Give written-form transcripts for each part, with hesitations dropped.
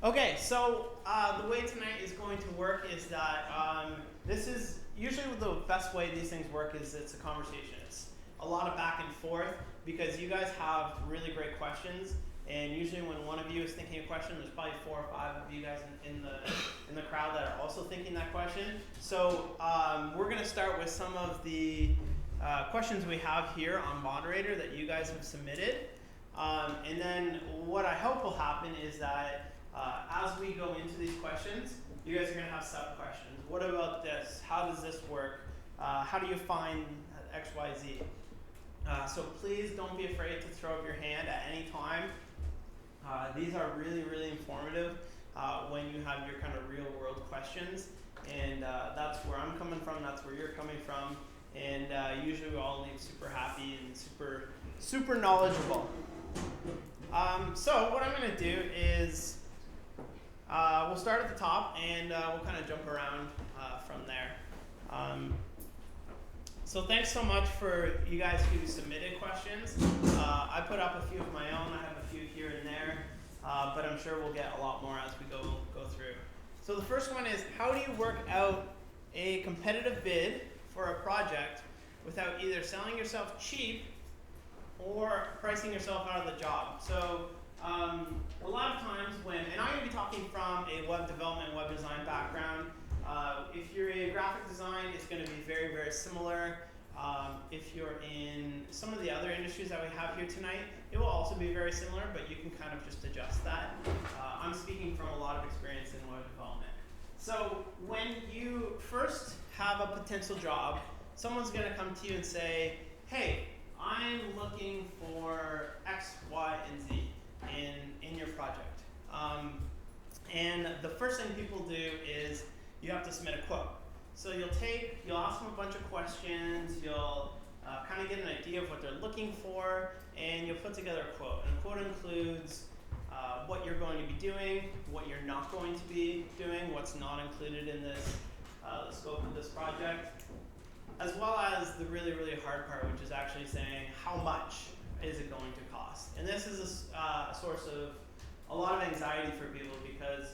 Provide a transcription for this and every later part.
Okay, so the way tonight is going to work is that this is usually the best way these things work is it's a conversation. It's a lot of back and forth because you guys have really great questions, and usually when one of you is thinking a question, there's probably 4 or 5 of you guys in the crowd that are also thinking that question. So we're going to start with some of the questions we have here on Moderator that you guys have submitted, and then what I hope will happen is that as we go into these questions, you guys are going to have sub-questions. What about this? How does this work? How do you find X, Y, Z? So please don't be afraid to throw up your hand at any time. These are really, really informative when you have your kind of real-world questions. And that's where I'm coming from. That's where you're coming from. And usually we all leave super happy and super, super knowledgeable. So what I'm going to do is we'll start at the top, and we'll kind of jump around from there. So thanks so much for you guys who submitted questions. I put up a few of my own. I have a few here and there, but I'm sure we'll get a lot more as we go through. So the first one is, how do you work out a competitive bid for a project without either selling yourself cheap or pricing yourself out of the job? So a lot of times and I'm going to be talking from a web development, web design background. If you're in graphic design, it's going to be very, very similar. If you're in some of the other industries that we have here tonight, it will also be very similar, but you can kind of just adjust that. I'm speaking from a lot of experience in web development. So when you first have a potential job, someone's going to come to you and say, hey, I'm looking for X, Y, and Z in your project. And the first thing people do is you have to submit a quote. So you'll ask them a bunch of questions, you'll kind of get an idea of what they're looking for, and you'll put together a quote. And a quote includes what you're going to be doing, what you're not going to be doing, what's not included in this the scope of this project, as well as the really, really hard part, which is actually saying how much is it going to cost. And this is a source of a lot of anxiety for people because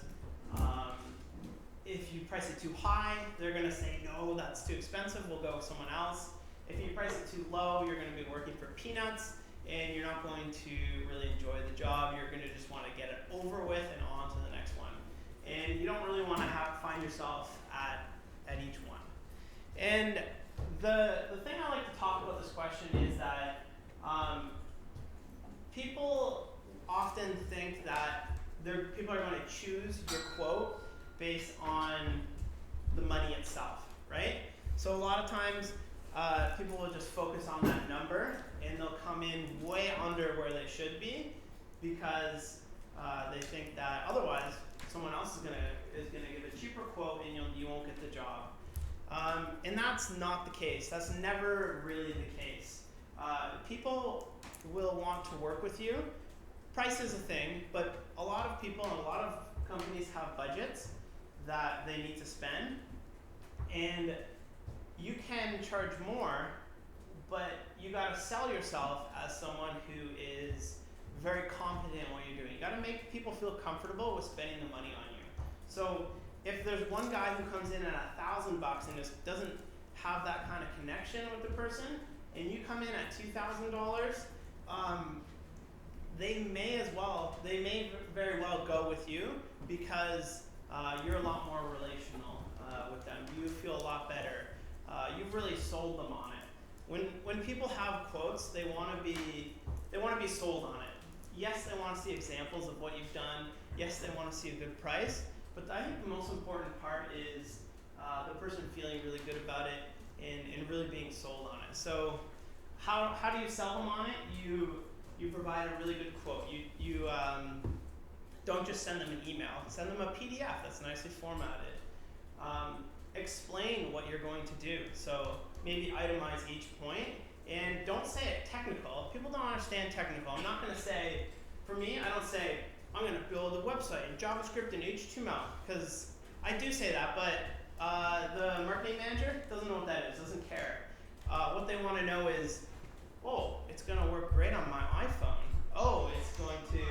if you price it too high, they're going to say, no, that's too expensive, we'll go with someone else. If you price it too low, you're going to be working for peanuts, and you're not going to really enjoy the job. You're going to just want to get it over with and on to the next one. And you don't really want to find yourself at each one. And the thing I like to talk about this question is that people often think that people are going to choose your quote based on the money itself, right? So a lot of times people will just focus on that number, and they'll come in way under where they should be because they think that otherwise someone else is gonna give a cheaper quote and you won't get the job. And that's not the case. That's never really the case. People will want to work with you. Price is a thing, but a lot of people and a lot of companies have budgets that they need to spend, and you can charge more, but you got to sell yourself as someone who is very confident in what you're doing. You got to make people feel comfortable with spending the money on you. So if there's one guy who comes in at $1,000 and just doesn't have that kind of connection with the person, and you come in at $2,000, they may very well go with you because you're a lot more relational with them. You feel a lot better. You've really sold them on it. When people have quotes, they want to be sold on it. Yes, they want to see examples of what you've done. Yes, they want to see a good price. But I think the most important part is the person feeling really good about it and really being sold on it. So how do you sell them on it? You provide a really good quote. You don't just send them an email. Send them a PDF that's nicely formatted. Explain what you're going to do. So maybe itemize each point, and don't say it technical. People don't understand technical. I'm not going to say, for me, I don't say, I'm going to build a website in JavaScript and HTML, because I do say that, but the marketing manager doesn't know what that is, doesn't care. What they want to know is, oh, it's going to work great on my iPhone. Oh, it's going to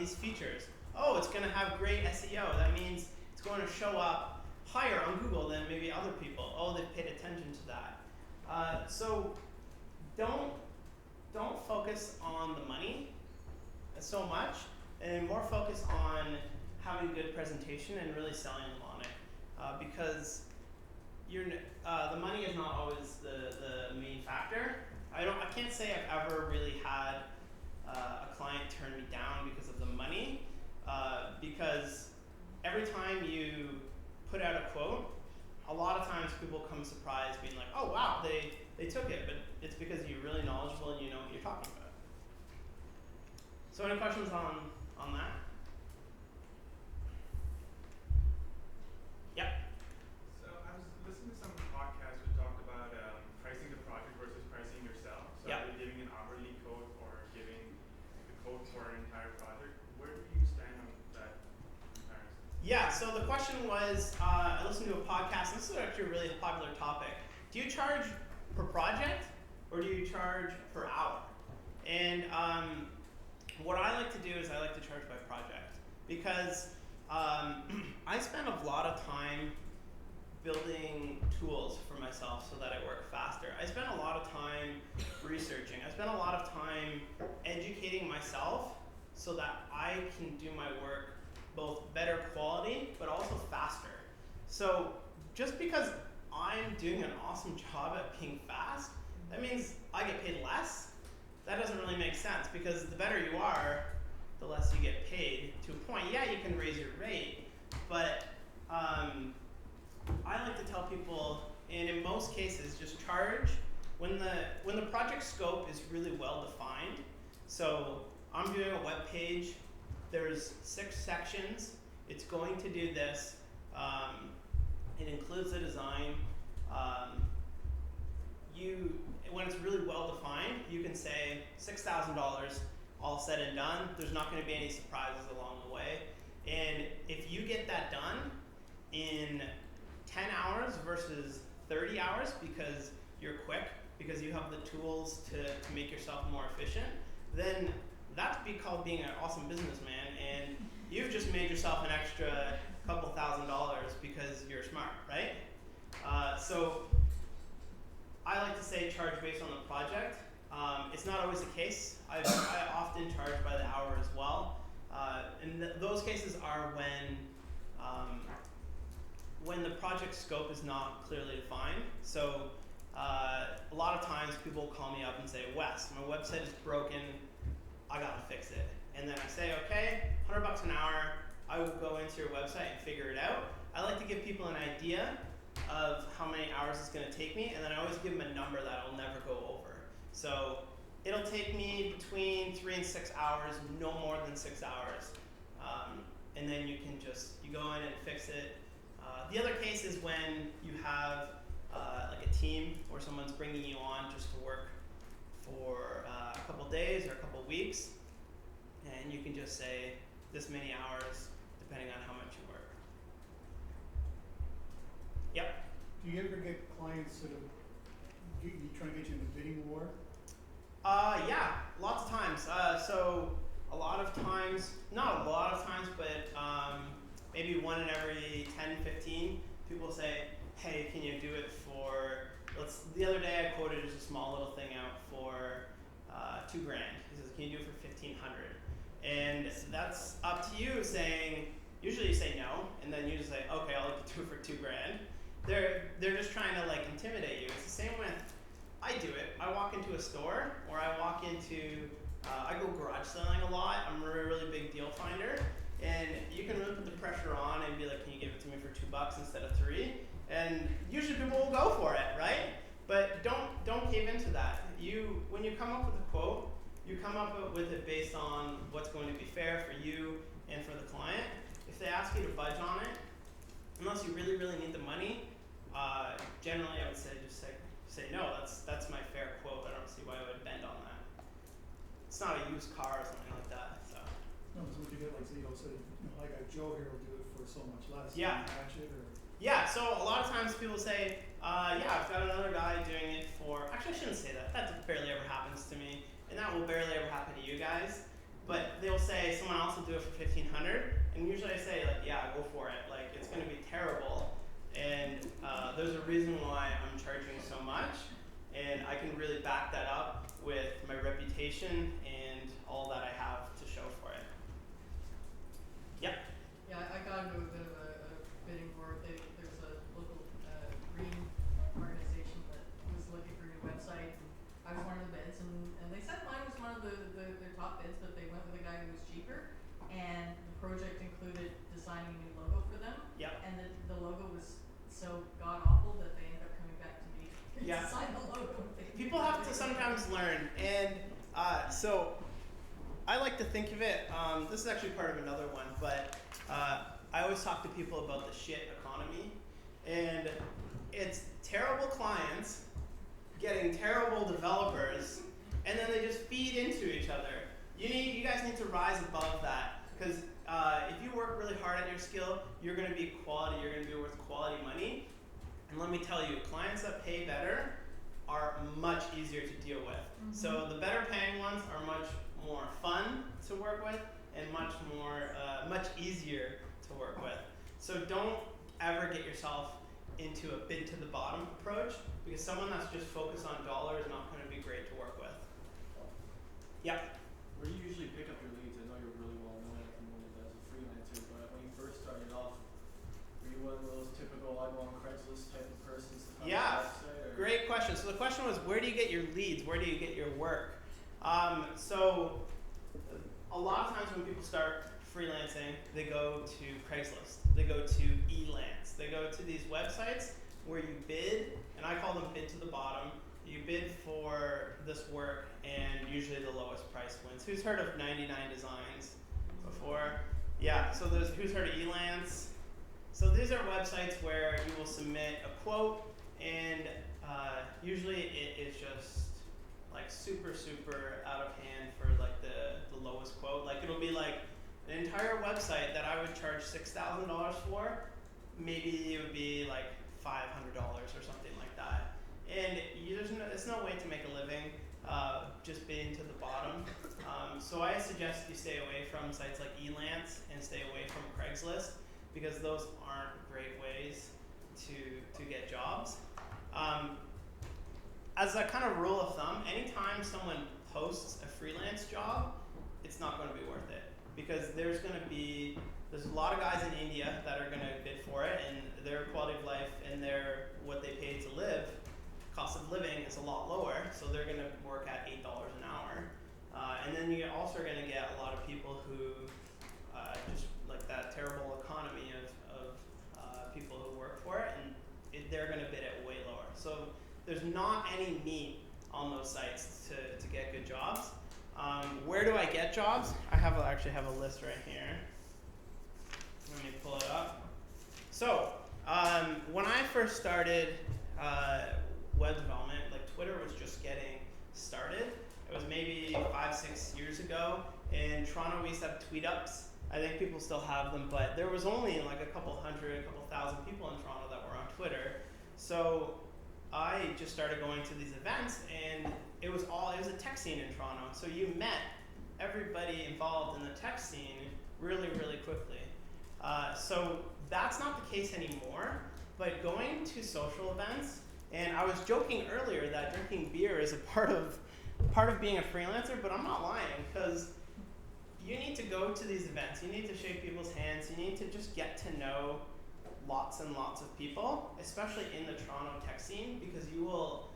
these features. Oh, it's going to have great SEO. That means it's going to show up higher on Google than maybe other people. Oh, they've paid attention to that. So don't focus on the money so much, and more focus on having good presentation and really selling on it, because the money is not always the main factor. I can't say I've ever really had a client turn me down because of the money, because every time you put out a quote, a lot of times people come surprised being like, oh wow, they took it, but it's because you're really knowledgeable and you know what you're talking about. So any questions on that? Yep. So I was listening to some podcasts which talked about pricing the project versus pricing yourself. So yep. Either giving an hourly quote or giving the quote for an entire project. Where do you stand on that comparison? Yeah, so the question was, I listened to a podcast, and this is actually a really popular topic. Do you charge per project or do you charge per hour? And what I like to do is I like to charge by project, because I spend a lot of time building tools for myself so that I work faster. I spend a lot of time researching. I spend a lot of time educating myself so that I can do my work both better quality but also faster. So just because I'm doing an awesome job at being fast, that means I get paid less? That doesn't really make sense, because the better you are, the less you get paid. To a point, yeah, you can raise your rate, but I like to tell people, and in most cases, just charge when the project scope is really well defined. So I'm doing a web page. There's 6 sections. It's going to do this. It includes the design. When it's really well defined, you can say $6,000, all said and done. There's not going to be any surprises along the way. And if you get that done in 10 hours versus 30 hours because you're quick, because you have the tools to make yourself more efficient, then that's called being an awesome businessman, and you've just made yourself an extra couple $1,000 because you're smart, right? So I like to say charge based on the project. It's not always the case. I often charge by the hour as well. And those cases are when the project scope is not clearly defined. So a lot of times people call me up and say, Wes, my website is broken, I gotta fix it. And then I say, okay, $100 an hour, I will go into your website and figure it out. I like to give people an idea of how many hours it's gonna take me, and then I always give them a number that I'll never go over. So it'll take me between 3 and 6 hours, no more than 6 hours. And then you go in and fix it. The other case is when you have like a team where someone's bringing you on just to work for a couple days or a couple weeks, and you can just say this many hours depending on how much you work. Yep. Do you ever get clients sort of trying to get you in a bidding war? Yeah, lots of times. So a lot of times, not a lot of times, but maybe 1 in every 10, 15, people say, hey, can you do it for, the other day I quoted just a small little thing out for $2,000. He says, can you do it for 1,500? And that's up to you saying, usually you say no, and then you just say, okay, I'll let you do it for $2,000. They're just trying to like intimidate you. It's the same with, I do it. I walk into a store, or I walk into, I go garage selling a lot. I'm a really big deal finder, and you can really put the pressure on and be like, can you give it to me for $2 instead of 3? And usually people will go for it, right? But don't cave into that. When you come up with a quote, you come up with it based on what's going to be fair for you and for the client. If they ask you to budge on it, unless you really, really need the money, generally I would say just say no. That's my fair quote. I don't see why I would bend on that. It's not a used car or something like that. So. No, so what you get, like, like Joe here will do it for so much less. Yeah. Match it, or? Yeah. So a lot of times people say, yeah, I've got another guy doing it for. Actually, I shouldn't say that. That barely ever happens to me, and that will barely ever happen to you guys. but they'll say someone else will do it for 1,500, and usually I say like, yeah, go for it. Like it's going to be terrible, and there's a reason why I'm charging so much, and I can really back that up with my reputation and all that I have to show for it. Yep. Yeah, I got into a bit of a bidding war. There's a local green organization that was looking for a new website. And I was one of the bids, and they said mine was one of their top bids, but they went with a guy who was cheaper. And the project included designing a new logo for them. Yep. And the logo was so god awful that they ended up coming back to me to Yeah. design the logo. People have to sometimes learn, and so I like to think of it. This is actually part of another one, but I always talk to people about the shit economy, and it's terrible clients getting terrible developers, and then they just feed into each other. You guys need to rise above that, because if you work really hard at your skill, you're going to be quality. You're going to be worth quality money. And let me tell you, clients that pay better are much easier to deal with. Mm-hmm. So the better paying ones are much more fun to work with and much easier to work with. So don't ever get yourself into a bid to the bottom approach, because someone that's just focused on dollar is not going to be great to work with. Yep. Where do you usually pick up your leads? I know you're really well known at the moment as a freelancer, but when you first started off, were you one of those typical I go on Craigslist type of persons to come Yeah, to the website? Or? great question. So the question was, where do you get your leads? Where do you get your work? So a lot of times when people start freelancing, they go to Craigslist, they go to Elance, they go to these websites where you bid, and I call them bid to the bottom. You bid for this work, and usually the lowest price wins. Who's heard of 99 Designs before? Yeah, so there's, who's heard of Elance? So these are websites where you will submit a quote, and usually it is just like super out of hand for like the lowest quote. Like it'll be like an entire website that I would charge $6,000 for, maybe it would be like $500 or something like that. And there's no way to make a living just bidding to the bottom. So I suggest you stay away from sites like Elance and stay away from Craigslist, because those aren't great ways to get jobs. As a kind of rule of thumb, anytime someone posts a freelance job, it's not going to be worth it, because there's a lot of guys in India that are going to bid for it, and their quality of life and what they pay to live, cost of living is a lot lower, so they're going to work at $8 an hour. And then you also are going to get a lot of people who just like that terrible economy of people who work for it, and they're going to bid it way lower. So there's not any meat on those sites to get good jobs. Where do I get jobs? I actually have a list right here. Let me pull it up. So when I first started web development, like Twitter was just getting started. It was maybe 5-6 years ago. In Toronto, we used to have tweet ups. I think people still have them, but there was only like a couple thousand people in Toronto that were on Twitter. So I just started going to these events, and it was a tech scene in Toronto. So you met everybody involved in the tech scene really quickly. So that's not the case anymore, but going to social events, and I was joking earlier that drinking beer is a part of being a freelancer, but I'm not lying, because you need to go to these events, you need to shake people's hands, you need to just get to know lots and lots of people, especially in the Toronto tech scene, because you will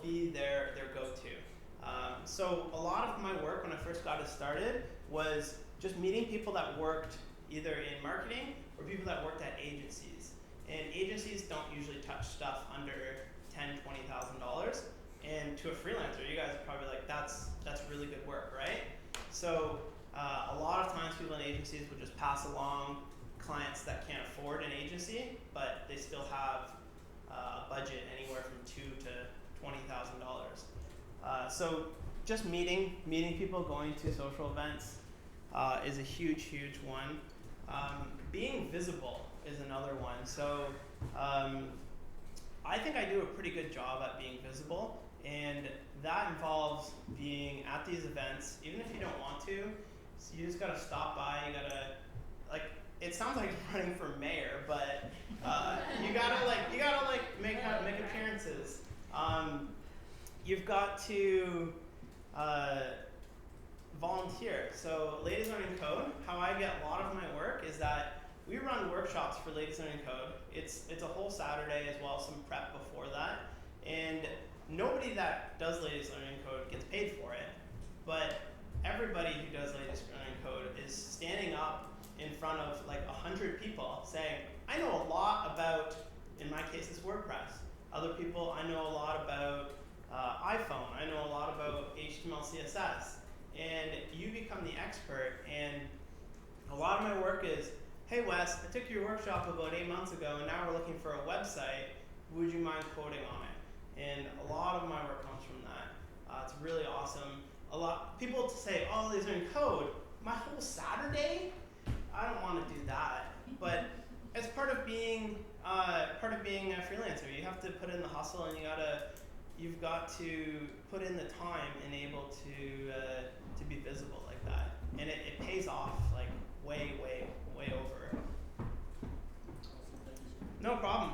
be their go-to. So a lot of my work when I first got it started was just meeting people that worked either in marketing or people that worked at agencies. And agencies don't usually touch stuff under $10,000, $20,000. And to a freelancer, you guys are probably like, that's really good work, right? So a lot of times people in agencies will just pass along clients that can't afford an agency, but they still have a budget anywhere from $2,000 to $20,000. So just meeting people, going to social events is a huge one. Being visible is another one. So I think I do a pretty good job at being visible, And that involves being at these events, even if you don't want to. So you just gotta stop by. You gotta, like, it sounds like running for mayor, but you gotta make appearances. You've got to volunteer. So Ladies Learning Code, how I get a lot of my work is that we run workshops for Ladies Learning Code. It's a whole Saturday as well, some prep before that. And nobody that does Ladies Learning Code gets paid for it. But everybody who does Ladies Learning Code is standing up in front of like 100 people saying, I know a lot about, in my case it's WordPress. Other people, I know a lot about iPhone. I know a lot about HTML, CSS. And you become the expert. And a lot of my work is, hey Wes, I took your workshop about 8 months ago and now we're looking for a website. Would you mind coding on it? And a lot of my work comes from that. It's really awesome. A lot people say, oh, these are in code. My whole Saturday? I don't want to do that. But as part of being a freelancer, you have to put in the hustle, and you've got to put in the time and able to be visible like that. And it pays off like way over. No problem.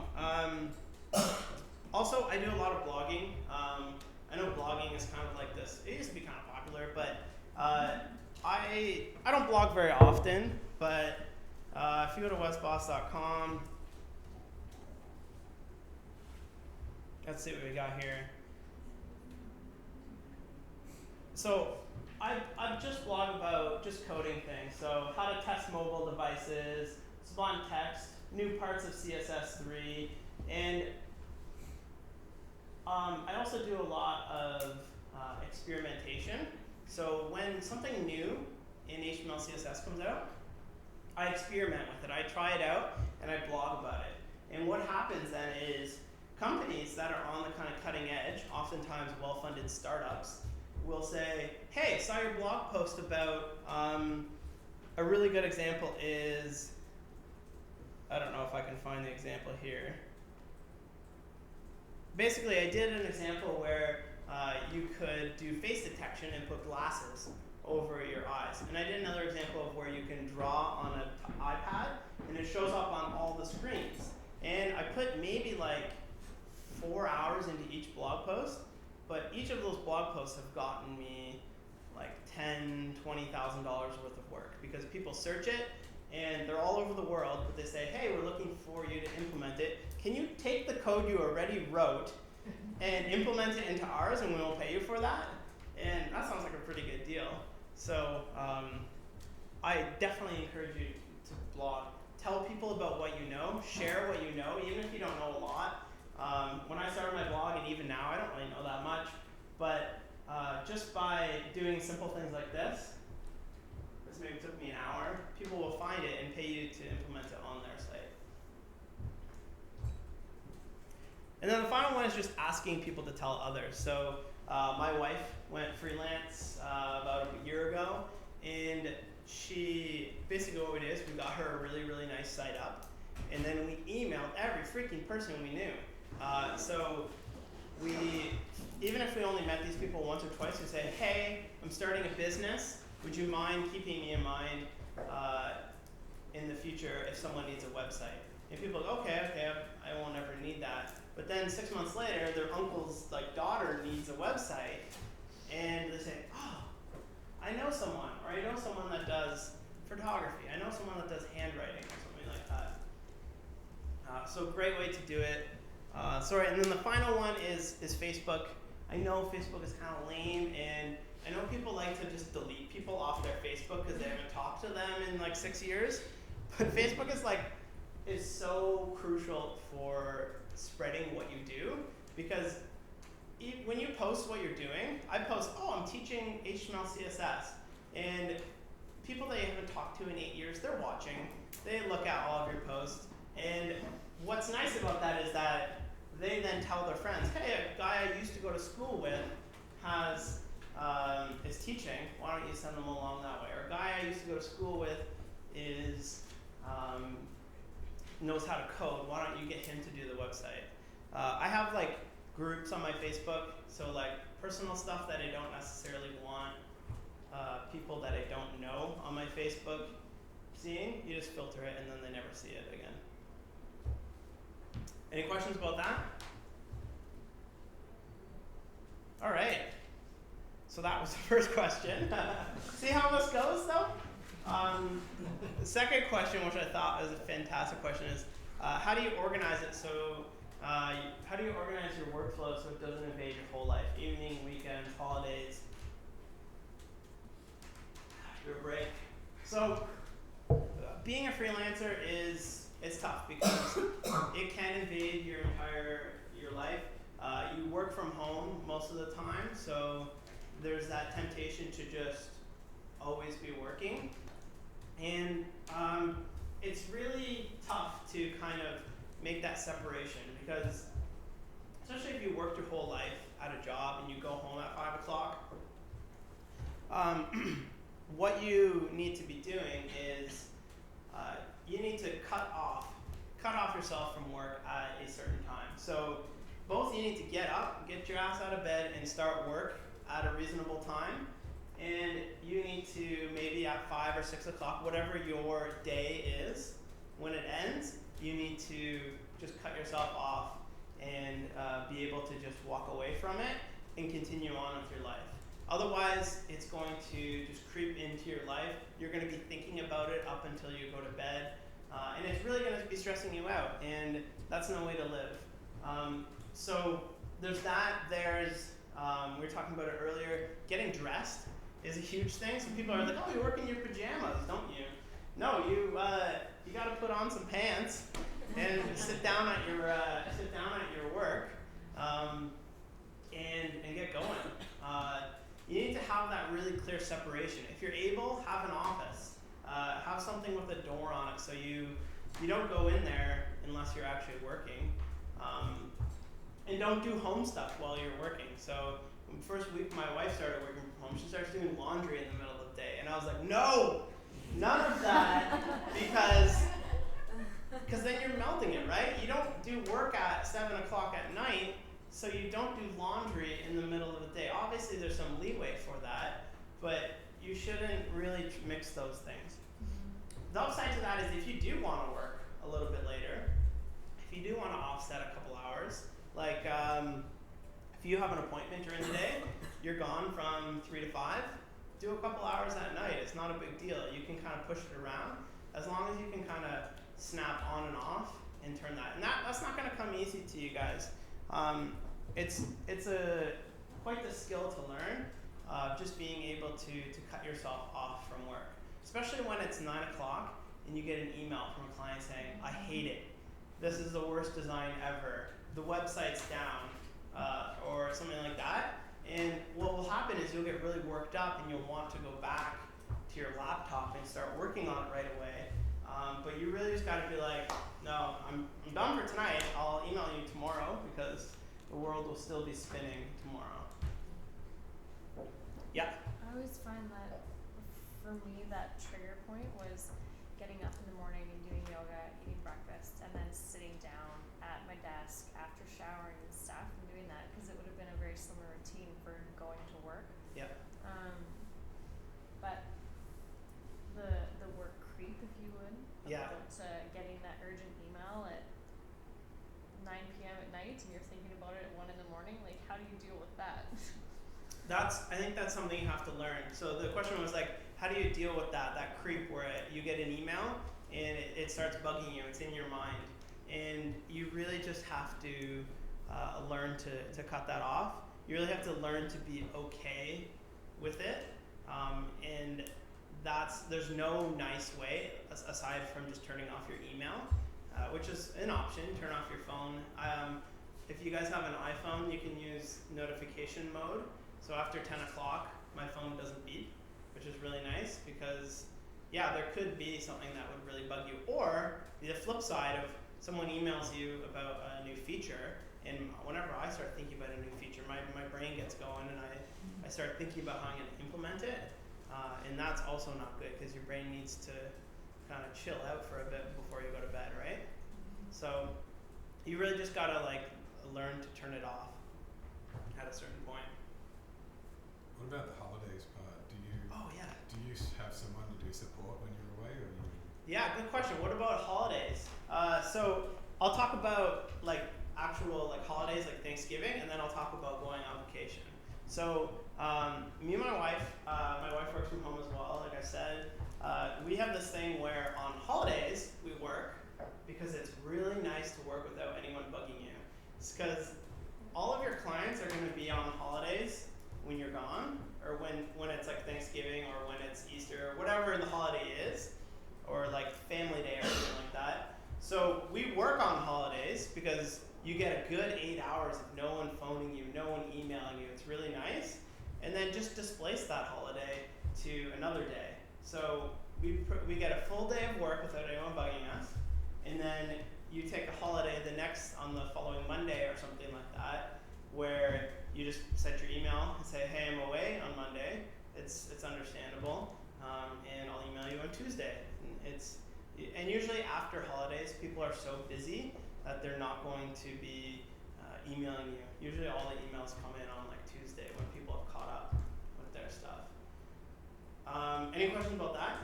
Also, I do a lot of blogging. I know blogging is kind of like this. It used to be kind of popular, but I don't blog very often. But if you go to wesbos.com, let's see what we got here. So I just blog about just coding things. So how to test mobile devices, Sublime Text, new parts of CSS3, and I also do a lot of experimentation. So when something new in HTML, CSS comes out, I experiment with it. I try it out and I blog about it. And what happens then is companies that are on the kind of cutting edge, oftentimes well-funded startups, will say, hey, saw your blog post about, a really good example is, I don't know if I can find the example here. Basically, I did an example where you could do face detection and put glasses over your eyes. And I did another example of where you can draw on an iPad and it shows up on all the screens. And I put maybe like 4 hours into each blog post, but each of those blog posts have gotten me like $10,000, $20,000 worth of work because people search it and they're all over the world, but they say, hey, we're looking for you to implement it. Can you take the code you already wrote and implement it into ours and we will pay you for that? And that sounds like a pretty good deal. So I definitely encourage you to blog. Tell people about what you know, share what you know, even if you don't know a lot. When I started my blog, and even now, I don't really know that much, but just by doing simple things like this maybe took me an hour, people will find it and pay you to implement it on their site. And then the final one is just asking people to tell others. So my wife went freelance about a year ago, and she, basically what we did is we got her a really, really nice site up, and then we emailed every freaking person we knew. So we, even if we only met these people once or twice, we say, hey, I'm starting a business. Would you mind keeping me in mind in the future if someone needs a website? And people go, okay, I won't ever need that. But then 6 months later, their uncle's daughter needs a website, and they say, oh, I know someone, or I know someone that does photography. I know someone that does handwriting or something like that. So great way to do it. Sorry, and then the final one is Facebook. I know Facebook is kind of lame, and I know people like to just delete people off their Facebook because they haven't talked to them in like 6 years. But Facebook is so crucial for spreading what you do, because when you post what you're doing, I post, oh, I'm teaching HTML, CSS, and people that you haven't talked to in 8 years, they're watching. They look at all of your posts, and what's nice about that is that they then tell their friends, hey, a guy I used to go to school with is teaching. Why don't you send them along that way? Or a guy I used to go to school with knows how to code. Why don't you get him to do the website? I have groups on my Facebook. So like personal stuff that I don't necessarily want people that I don't know on my Facebook seeing, you just filter it and then they never see it again. Any questions about that? All right. So that was the first question. See how this goes though? The second question, which I thought was a fantastic question, is how do you organize it so how do you organize your workflow so it doesn't invade your whole life? Evening, weekends, holidays, your break. So being a freelancer it's tough because it can invade your life. You work from home most of the time, so there's that temptation to just always be working. And it's really tough to kind of make that separation because especially if you worked your whole life at a job and you go home at 5 o'clock, what you need to be doing is you need to cut off yourself from work at a certain time. So both you need to get up, get your ass out of bed and start work at a reasonable time. And you need to maybe at 5 or 6 o'clock, whatever your day is, when it ends, you need to just cut yourself off and be able to just walk away from it and continue on with your life. Otherwise, it's going to just creep into your life. You're going to be thinking about it up until you go to bed. And it's really going to be stressing you out. And that's no way to live. So there's that. There's, we were talking about it earlier, getting dressed is a huge thing. Some people are like, oh, you work in your pajamas, don't you? No, you got to put on some pants and sit down at your work and get going. You need to have that really clear separation. If you're able, have an office. Have something with a door on it so you don't go in there unless you're actually working. And don't do home stuff while you're working. So the first week my wife started working from home, she starts doing laundry in the middle of the day. And I was like, no, none of that, because then you're melting it, right? You don't do work at 7 o'clock at night, so you don't do laundry in the middle of the day. Obviously there's some leeway for that, but you shouldn't really mix those things. The upside to that is if you do want to work a little bit later, if you do want to offset a couple hours, like if you have an appointment during the day, you're gone from 3 to 5, do a couple hours at night. It's not a big deal. You can kind of push it around as long as you can kind of snap on and off and turn that. And that's not going to come easy to you guys. It's quite the skill to learn, just being able to cut yourself off from work. Especially when it's 9 o'clock and you get an email from a client saying, I hate it. This is the worst design ever. The website's down, or something like that. And what will happen is you'll get really worked up and you'll want to go back to your laptop and start working on it right away. But you really just gotta be like, no, I'm done for tonight. I'll email you tomorrow because the world will still be spinning tomorrow. Yeah? I always find that for me that trigger point was getting up in the morning and doing yoga, eating breakfast, and then sitting down at my desk after showering and stuff and doing that because it would have been a very similar routine for going to work. Yep. But the work creep, if you would, Yeah. about getting that urgent email at 9 p.m. at night and you're thinking about it at 1 in the morning, like how do you deal with that? I think that's something you have to learn. So the question was like, how do you deal with that creep where you get an email and it starts bugging you, it's in your mind. And you really just have to learn to cut that off. You really have to learn to be okay with it. And there's no nice way aside from just turning off your email, which is an option, turn off your phone. If you guys have an iPhone, you can use notification mode. So after 10 o'clock, my phone doesn't beep, which is really nice because, yeah, there could be something that would really bug you. Or the flip side of someone emails you about a new feature, and whenever I start thinking about a new feature, my brain gets going and I start thinking about how I'm going to implement it. And that's also not good because your brain needs to kind of chill out for a bit before you go to bed, right? So you really just got to like learn to turn it off. at a certain point. What about the holidays part? Oh yeah. Do you have someone to do support when you're away, or you? Yeah, good question. What about holidays? So I'll talk about like actual like holidays like Thanksgiving, and then I'll talk about going on vacation. So me and my wife works from home as well. Like I said, we have this thing where on holidays we work because it's really nice to work without anyone bugging you. It's because all of your clients are going to be on holidays when you're gone, or when it's like Thanksgiving, or when it's Easter, or whatever the holiday is, or like family day or something like that. So we work on holidays because you get a good 8 hours of no one phoning you, no one emailing you. It's really nice. And then just displace that holiday to another day. So we get a full day of work without anyone bugging us, and then you take a holiday on the following Monday or something like that, where you just set your email and say, hey, I'm away on Monday. It's understandable, and I'll email you on Tuesday. And usually after holidays, people are so busy that they're not going to be emailing you. Usually all the emails come in on like Tuesday when people have caught up with their stuff. Any questions about that?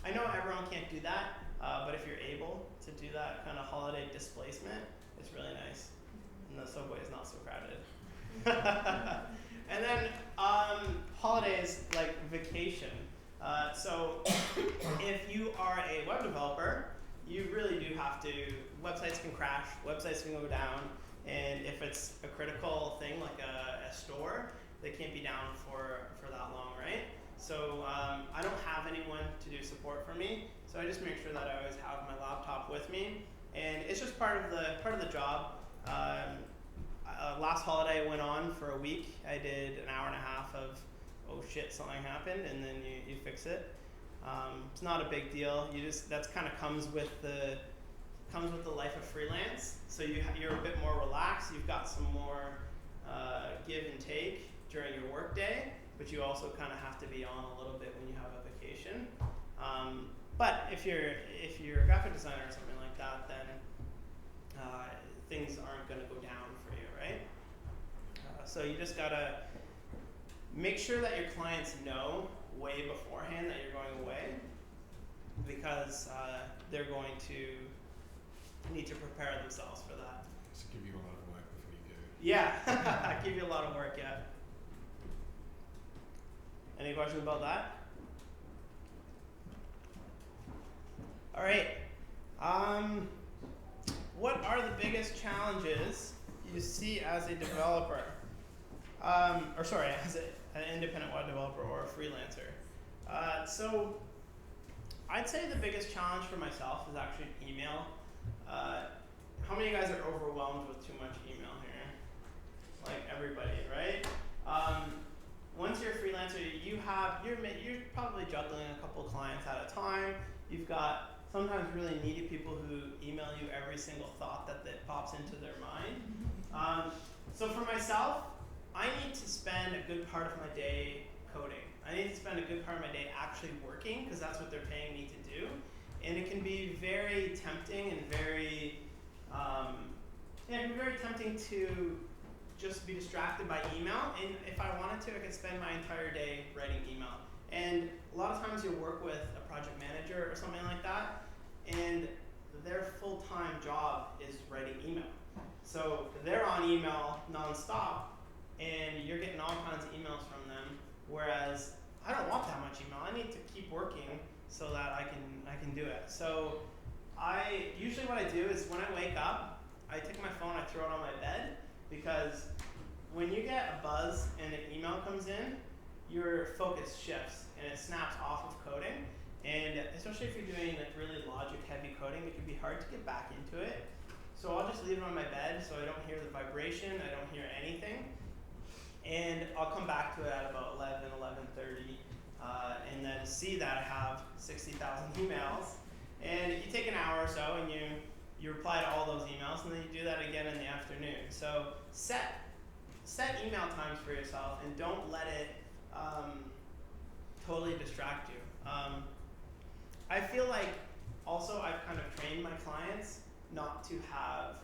I know everyone can't do that, but if you're able to do that kind of holiday displacement, it's really nice. And the subway is not so crowded. And then holidays like vacation. So if you are a web developer, you really do have to, websites can crash, websites can go down, and if it's a critical thing like a store, they can't be down for that long, right? So I don't have anyone to do support for me, so I just make sure that I always have my laptop with me, and it's just part of the job. Last holiday I went on for a week. I did an hour and a half of, oh shit, something happened, and then you fix it. It's not a big deal. That's kind of comes with the life of freelance. So you're a bit more relaxed. You've got some more give and take during your work day, but you also kind of have to be on a little bit when you have a vacation. But if you're a graphic designer or something like that, then things aren't going to go down for you, right? So you just gotta make sure that your clients know way beforehand that you're going away, because they're going to need to prepare themselves for that. Just give you a lot of work before you go. Yeah, give you a lot of work, yeah. Any questions about that? All right. What are the biggest challenges you see as a developer? As an independent web developer or a freelancer. So I'd say the biggest challenge for myself is actually email. How many of you guys are overwhelmed with too much email here? Like everybody, right? Once you're a freelancer, you're probably juggling a couple of clients at a time. You've got sometimes really needy people who email you every single thought that pops into their mind. So for myself, I need to spend a good part of my day coding. I need to spend a good part of my day actually working, because that's what they're paying me to do. And it can be very tempting and it can be very tempting to just be distracted by email. And if I wanted to, I could spend my entire day writing email. And a lot of times you'll work with a project manager or something like that, and their full-time job is writing email. So they're on email nonstop, and you're getting all kinds of emails from them, whereas I don't want that much email. I need to keep working so that I can do it. So usually what I do is when I wake up, I take my phone, I throw it on my bed, because when you get a buzz and an email comes in, your focus shifts and it snaps off of coding. And especially if you're doing like really logic heavy coding, it can be hard to get back into it. So I'll just leave it on my bed so I don't hear the vibration, I don't hear anything. And I'll come back to it at about 11:30, and then see that I have 60,000 emails. And you take an hour or so and you reply to all those emails, and then you do that again in the afternoon. So set email times for yourself, and don't let it totally distract you. I feel like also I've kind of trained my clients not to have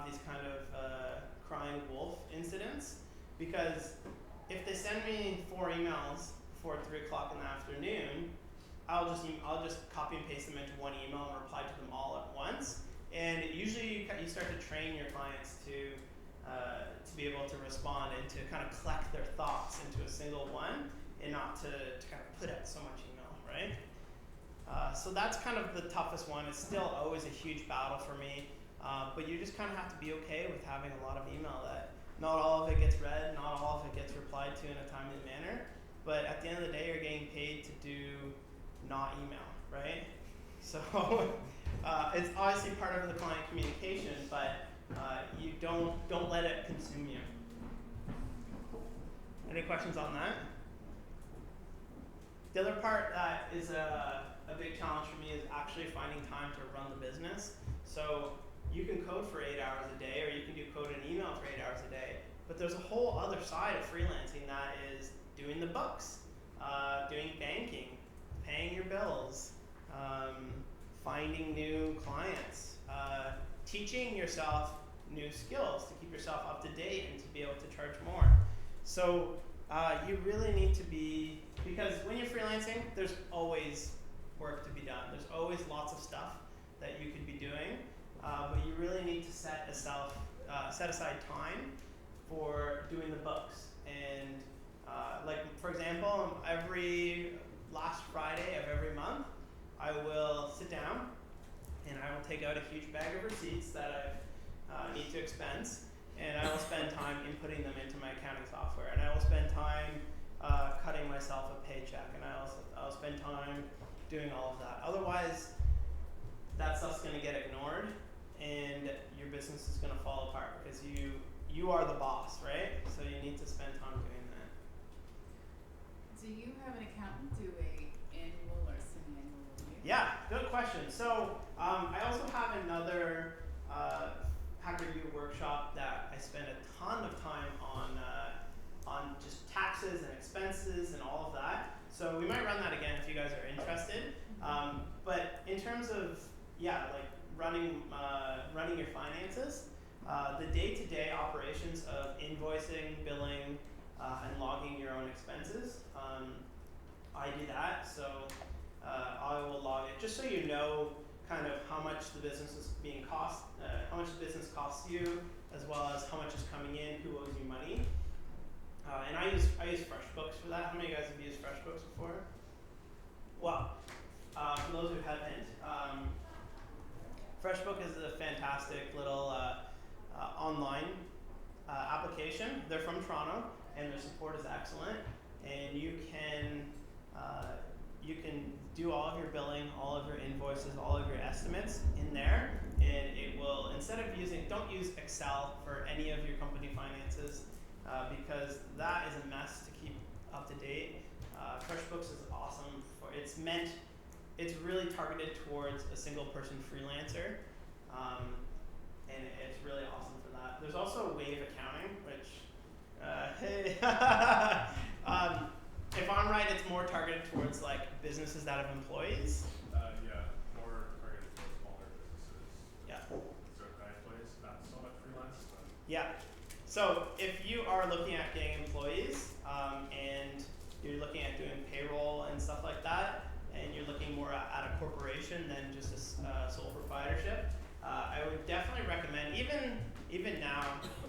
these kind of crying wolf incidents, because if they send me 4 emails before 3 o'clock in the afternoon, I'll just copy and paste them into one email and reply to them all at once. And usually you start to train your clients to be able to respond and to kind of collect their thoughts into a single one, and not to kind of put out so much email, right? So that's kind of the toughest one. It's still always a huge battle for me, but you just kind of have to be okay with having a lot of email that not all of it gets read, not all of it gets replied to in a timely manner, but at the end of the day, you're getting paid to do not email, right? So it's obviously part of the client communication, but you don't let it consume you. Any questions on that? The other part that is a big challenge for me is actually finding time to run the business. So you can code for 8 hours a day, or you can do code and email for 8 hours a day. But there's a whole other side of freelancing that is doing the books, doing banking, paying your bills, finding new clients, teaching yourself new skills to keep yourself up to date and to be able to charge more. So you really need to be, because when you're freelancing, there's always work to be done. There's always lots of stuff that you could be doing, but you really need to set aside time for doing the books. And like, for example, every last Friday of every month, I will sit down and I will take out a huge bag of receipts that I need to expense, and I will spend time inputting them into my accounting software, and I will spend time cutting myself a paycheck, and I'll spend time doing all of that. Otherwise, that stuff's going to get ignored, and your business is going to fall apart, because you are the boss, right? So you need to spend time doing that. Do you have an accountant do a annual or semi-annual review? Yeah, good question. So I also have another HackerYou workshop that I spend a ton of time on just taxes and expenses and all of that. So we might run that again if you guys are interested. But in terms of like running your finances, the day-to-day operations of invoicing, billing, and logging your own expenses, I do that. So I will log it just so you know kind of how much the business is how much the business costs you, as well as how much is coming in, who owes you money. And I use Freshbooks for that. How many of you guys have used Freshbooks before? Well, for those who haven't, Freshbook is a fantastic little online application. They're from Toronto, and their support is excellent. And you can do all of your billing, all of your invoices, all of your estimates in there, and it will, instead of don't use Excel for any of your company finances, because that is a mess to keep up to date. FreshBooks is awesome it's really targeted towards a single person freelancer, and it's really awesome for that. There's also Wave Accounting, which, hey, if I'm right, it's more targeted towards like businesses that have employees. Yeah, more targeted towards smaller businesses. Yeah. Certain employees, not so much freelance, but Yeah. So if you are looking at getting employees, and you're looking at doing payroll and stuff like that, and you're looking more at a corporation than just a sole proprietorship, I would definitely recommend, even now,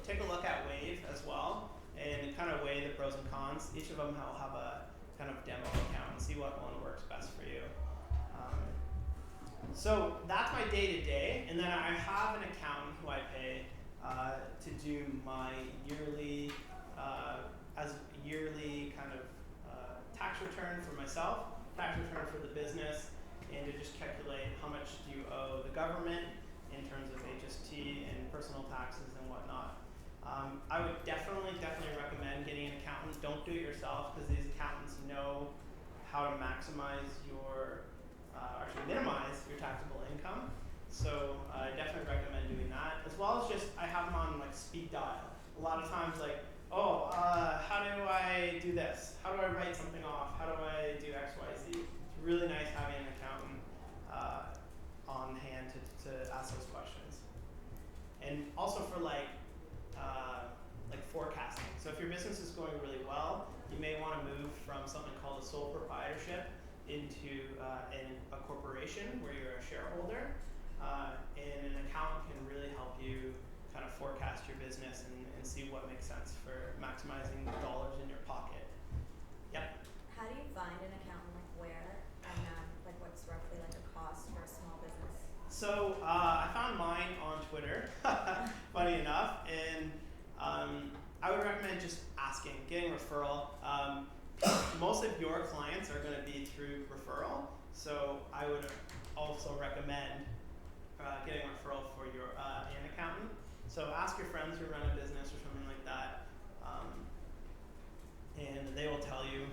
take a look at Wave as well, and kind of weigh the pros and cons. Each of them will have a kind of demo account and see what one works best for you. So that's my day-to-day, and then I have an accountant who I pay to do my yearly, kind of tax return for myself, tax return for the business, and to just calculate how much do you owe the government in terms of HST and personal taxes and whatnot. I would definitely recommend getting an accountant. Don't do it yourself, because these accountants know how to maximize actually minimize your taxable income. So I definitely recommend doing that. As well as just, I have them on like speed dial. A lot of times like, how do I do this? How do I write something off? How do I do X, Y, Z? It's really nice having an accountant on hand to ask those questions. And also for like, if your business is going really well, you may want to move from something called a sole proprietorship into a corporation where you're a shareholder. And an accountant can really help you kind of forecast your business and see what makes sense for maximizing dollars in your pocket. Yep. How do you find an accountant, like where, and like what's roughly like a cost for a small business? So I found mine on Twitter, funny enough, and I would recommend just asking, getting referral. Most of your clients are going to be through referral, so I would also recommend getting a referral for your an accountant. So ask your friends who run a business or something like that, and they will tell you.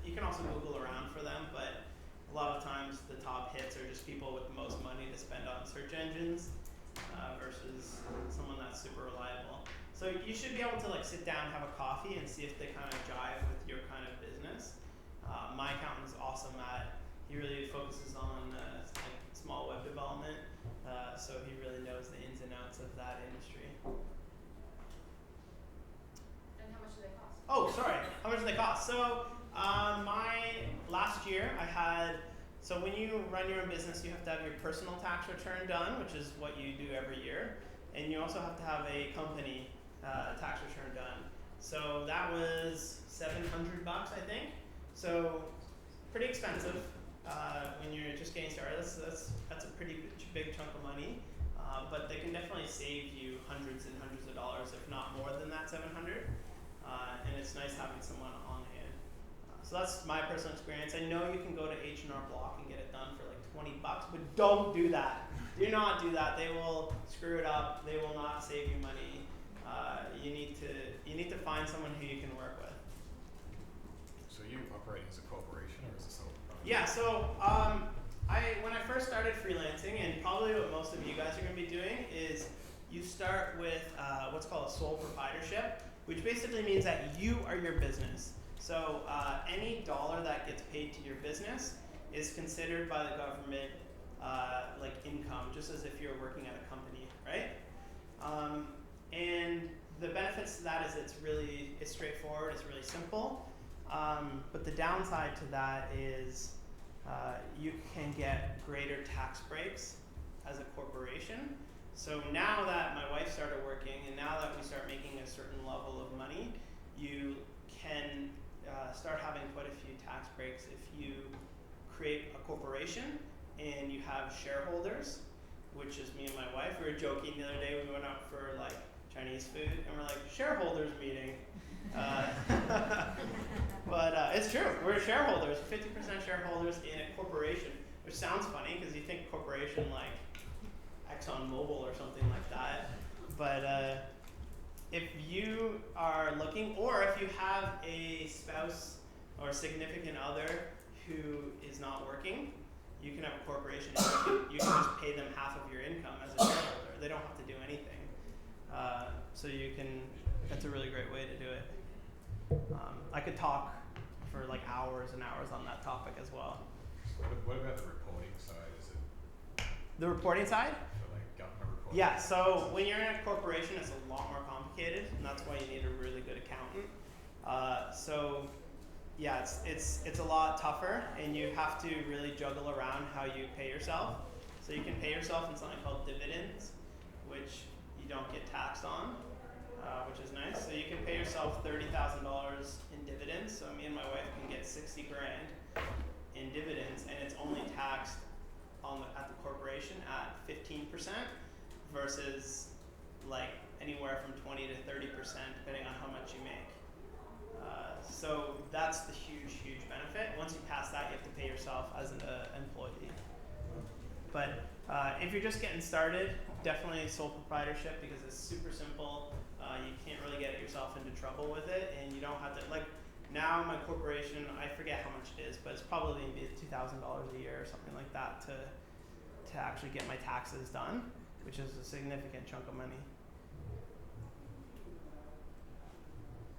You can also Google around for them, but a lot of times the top hits are just people with the most money to spend on search engines versus someone that's super reliable. So you should be able to like sit down, have a coffee, and see if they kind of jive with your kind of business. My accountant is awesome he really focuses on like small web development, so he really knows the ins and outs of that industry. And how much do they cost? Oh, sorry. How much do they cost? So my last year so when you run your own business, you have to have your personal tax return done, which is what you do every year, and you also have to have a company tax return done. So that was $700, I think. So pretty expensive when you're just getting started. That's a pretty big chunk of money, but they can definitely save you hundreds and hundreds of dollars, if not more than that 700. And it's nice having someone on hand. So that's my personal experience. I know you can go to H&R Block and get it done for like $20, but don't do that. Do not do that. They will screw it up. They will not save you money. You need to find someone who you can work with. So you operating as a corporation or as a sole proprietor? Yeah. So when I first started freelancing, and probably what most of you guys are going to be doing, is you start with what's called a sole proprietorship, which basically means that you are your business. So any dollar that gets paid to your business is considered by the government like income, just as if you're working at a company, right? And the benefits to that is it's straightforward, it's really simple. But the downside to that is you can get greater tax breaks as a corporation. So now that my wife started working, and now that we start making a certain level of money, you can start having quite a few tax breaks if you create a corporation and you have shareholders, which is me and my wife. We were joking the other day, we went out for like Chinese food, and we're like, shareholders meeting. But it's true, we're shareholders, 50% shareholders in a corporation, which sounds funny because you think corporation like ExxonMobil or something like that. But if you are looking, or if you have a spouse or a significant other who is not working, you can have a corporation and you can just pay them half of your income as a shareholder. They don't have to do anything. So that's a really great way to do it. I could talk for like hours and hours on that topic as well. What about the reporting side? Is it The reporting side? for like government reporting? Yeah, so when you're in a corporation, it's a lot more complicated, and that's why you need a really good accountant. So yeah, it's a lot tougher, and you have to really juggle around how you pay yourself. So you can pay yourself in something called dividends, which you don't get taxed on, which is nice. So you can pay yourself $30,000 in dividends. So me and my wife can get 60 grand in dividends, and it's only taxed at the corporation at 15% versus like anywhere from 20 to 30% depending on how much you make. So that's the huge benefit. Once you pass that, you have to pay yourself as an employee. But if you're just getting started, definitely sole proprietorship because it's super simple. You can't really get yourself into trouble with it, and you don't have to like. Now my corporation, I forget how much it is, but it's probably maybe $2,000 a year or something like that to actually get my taxes done, which is a significant chunk of money.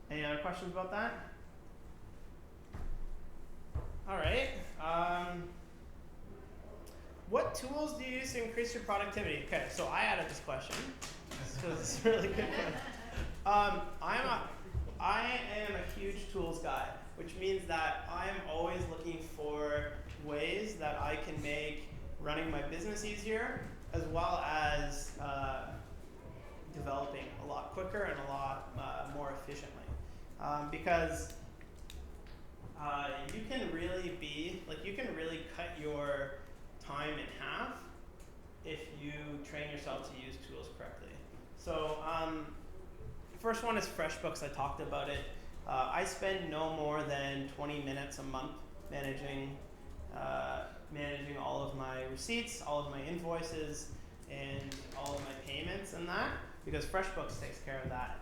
Any other questions about that? All right. What tools do you use to increase your productivity? Okay, so I added this question because it's a really good one. I am a huge tools guy, which means that I am always looking for ways that I can make running my business easier, as well as developing a lot quicker and a lot more efficiently. Because you can really cut your time in half if you train yourself to use tools correctly. So first one is Freshbooks. I talked about it. I spend no more than 20 minutes a month managing all of my receipts, all of my invoices, and all of my payments and that, because Freshbooks takes care of that.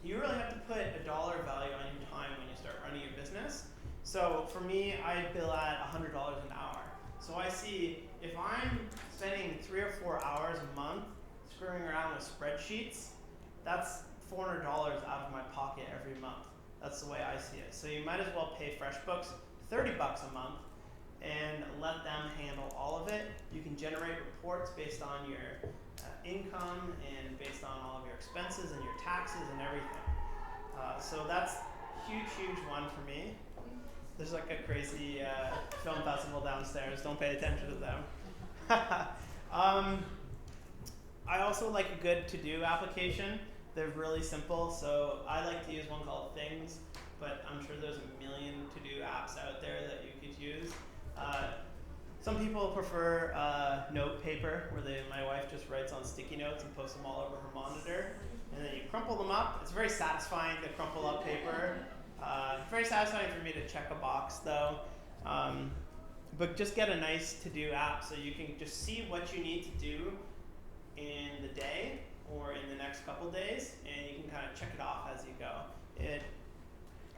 You really have to put a dollar value on your time when you start running your business. So for me, I bill at $100 an hour. So I see if I'm spending 3 or 4 hours a month screwing around with spreadsheets, that's $400 out of my pocket every month. That's the way I see it. So you might as well pay Freshbooks $30 a month and let them handle all of it. You can generate reports based on your income and based on all of your expenses and your taxes and everything. So that's huge one for me. There's like a crazy film festival downstairs. Don't pay attention to them. I also like a good to-do application. They're really simple. So I like to use one called Things, but I'm sure there's a million to-do apps out there that you could use. Some people prefer note paper, where my wife just writes on sticky notes and posts them all over her monitor. And then you crumple them up. It's very satisfying to crumple up paper. Very satisfying for me to check a box though. But just get a nice to-do app so you can just see what you need to do in the day or in the next couple days, and you can kind of check it off as you go.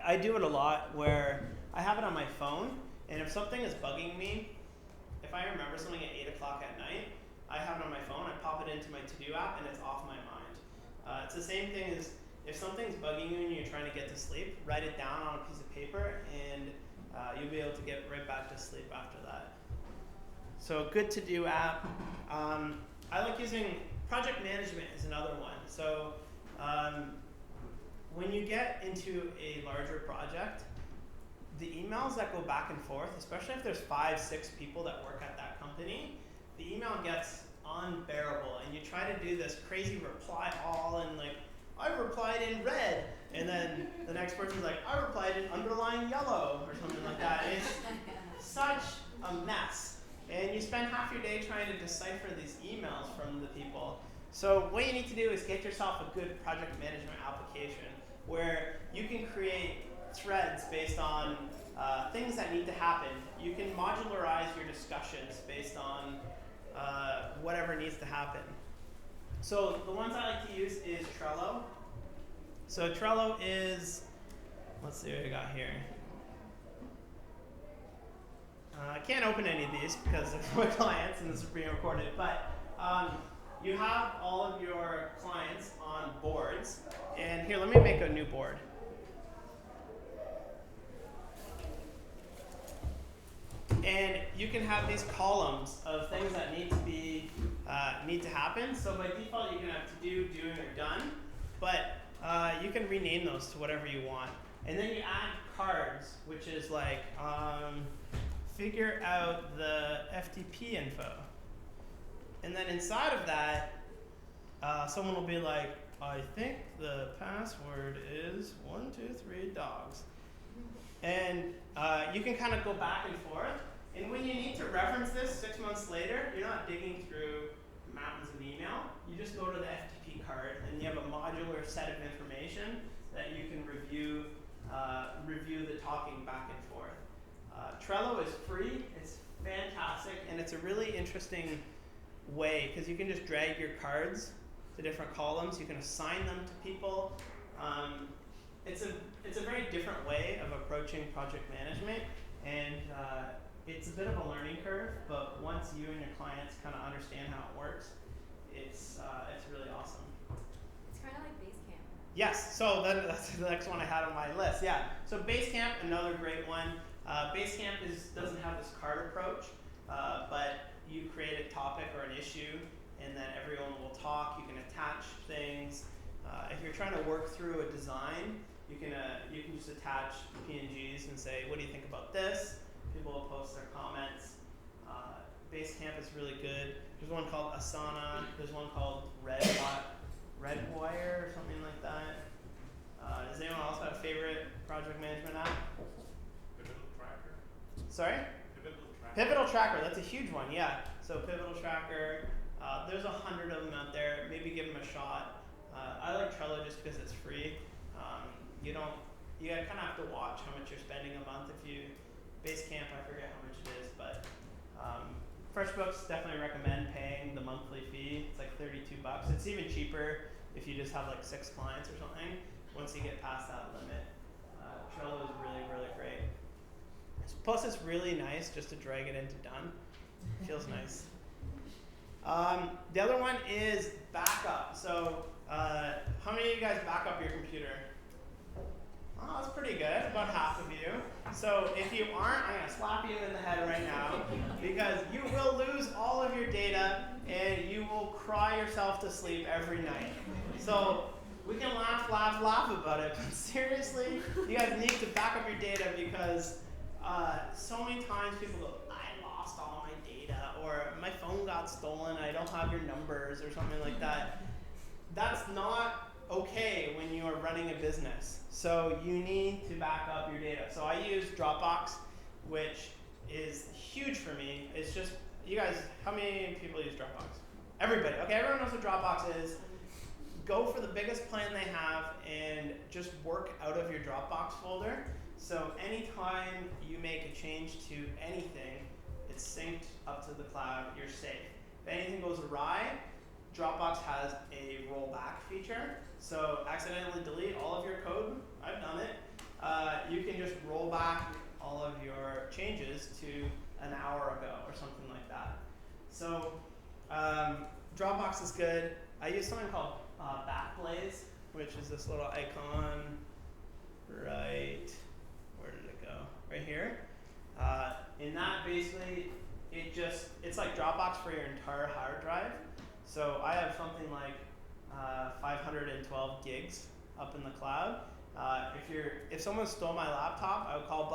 I do it a lot where I have it on my phone, and if something is bugging me, if I remember something at 8 o'clock at night, I have it on my phone, I pop it into my to-do app, and it's off my mind. It's the same thing as if something's bugging you and you're trying to get to sleep, write it down on a piece of paper, and you'll be able to get right back to sleep after that. So good to-do app. I like using project management is another one. So when you get into a larger project, the emails that go back and forth, especially if there's 5-6 people that work at that company, the email gets unbearable, and you try to do this crazy reply all and like, I replied in red, and then the next person's like, I replied in underlined yellow, or something like that. It's such a mess, and you spend half your day trying to decipher these emails from the people. So what you need to do is get yourself a good project management application where you can create threads based on things that need to happen. You can modularize your discussions based on whatever needs to happen. So the ones I like to use is Trello. So Trello is, let's see what I got here. I can't open any of these because of my clients and this is being recorded, but you have all of your clients on boards. And here, let me make a new board. And you can have these columns of things that need to happen. So by default, you can have to do, doing, or done. But you can rename those to whatever you want. And then you add cards, which is like figure out the FTP info. And then inside of that, someone will be like, I think the password is 123 dogs. And you can kind of go back and forth. And when you need to reference this 6 months later, you're not digging through mountains of email. You just go to the FTP card, and you have a modular set of information that you can review the talking back and forth. Trello is free. It's fantastic, and it's a really interesting way because you can just drag your cards to different columns. You can assign them to people. It's a very different way of approaching project management, and it's a bit of a learning curve. But once you and your clients kind of understand how it works, it's really awesome. It's kind of like Basecamp. Yes. So that's the next one I had on my list. Yeah. So Basecamp, another great one. Basecamp doesn't have this card approach, but you create a topic or an issue, and then everyone will talk. You can attach things. If you're trying to work through a design, you can just attach PNGs and say, what do you think about this? People will post their comments. Basecamp is really good. There's one called Asana. There's one called Redwire or something like that. Does anyone else have a favorite project management app? Pivotal Tracker. Sorry? Pivotal Tracker. Pivotal Tracker, that's a huge one, yeah. So Pivotal Tracker, there's 100 of them out there. Maybe give them a shot. I like Trello just because it's free. You kind of have to watch how much you're spending a month. If you Basecamp, I forget how much it is, but Freshbooks definitely recommend paying the monthly fee. It's like $32. It's even cheaper if you just have like 6 clients or something. Once you get past that limit, Trello is really, really great. Plus, it's really nice just to drag it into done. Feels nice. The other one is backup. So, how many of you guys back up your computer? Oh, that's pretty good. About half of you. So if you aren't, I'm going to slap you in the head right now because you will lose all of your data and you will cry yourself to sleep every night. So we can laugh about it, but seriously, you guys need to back up your data because so many times people go, I lost all my data, or my phone got stolen, I don't have your numbers, or something like that. That's not okay when you are running a business. So you need to back up your data. So I use Dropbox, which is huge for me. It's just, you guys, how many people use Dropbox? Everybody. Okay, everyone knows what Dropbox is. Go for the biggest plan they have and just work out of your Dropbox folder. So anytime you make a change to anything, it's synced up to the cloud, you're safe. If anything goes awry, Dropbox has a rollback feature. So accidentally delete all of your code, I've done it. You can just roll back all of your changes to an hour ago or something like that. So Dropbox is good. I use something called Backblaze, which is this little icon right, where did it go? Right here. And that basically, it's like Dropbox for your entire hard drive. So I have something like 512 gigs up in the cloud. If someone stole my laptop, I would call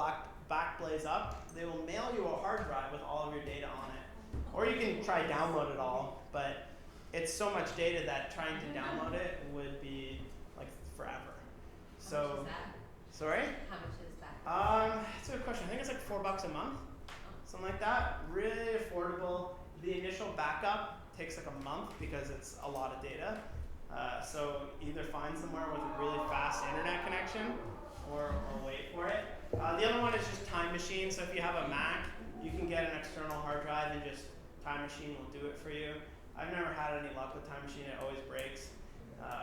Backblaze up. They will mail you a hard drive with all of your data on it. Or you can try download it all, but it's so much data that trying to download it would be like forever. So, How much is that? Sorry? How much is that? That's a good question. I think it's like $4 a month, something like that. Really affordable. The initial backup takes like a month because it's a lot of data. So either find somewhere with a really fast internet connection or wait for it. The other one is just Time Machine. So if you have a Mac, you can get an external hard drive and just Time Machine will do it for you. I've never had any luck with Time Machine. It always breaks,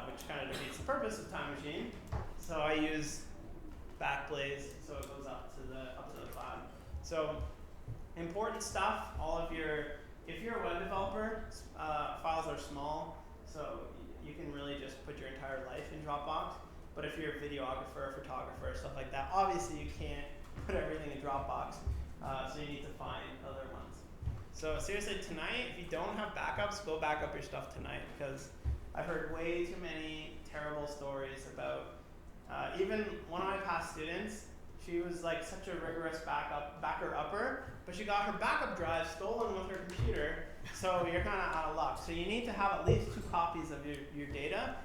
which kind of defeats the purpose of Time Machine. So I use Backblaze, so it goes up to the cloud. So important stuff. If you're a web developer, files are small, so you can really just put your entire life in Dropbox. But if you're a videographer, photographer, stuff like that, obviously you can't put everything in Dropbox. So you need to find other ones. So seriously, tonight, if you don't have backups, go back up your stuff tonight, because I've heard way too many terrible stories about, even one of my past students, she was like such a rigorous backer-upper, but she got her backup drive stolen with her computer, so you're kind of out of luck. So you need to have at least 2 copies of your data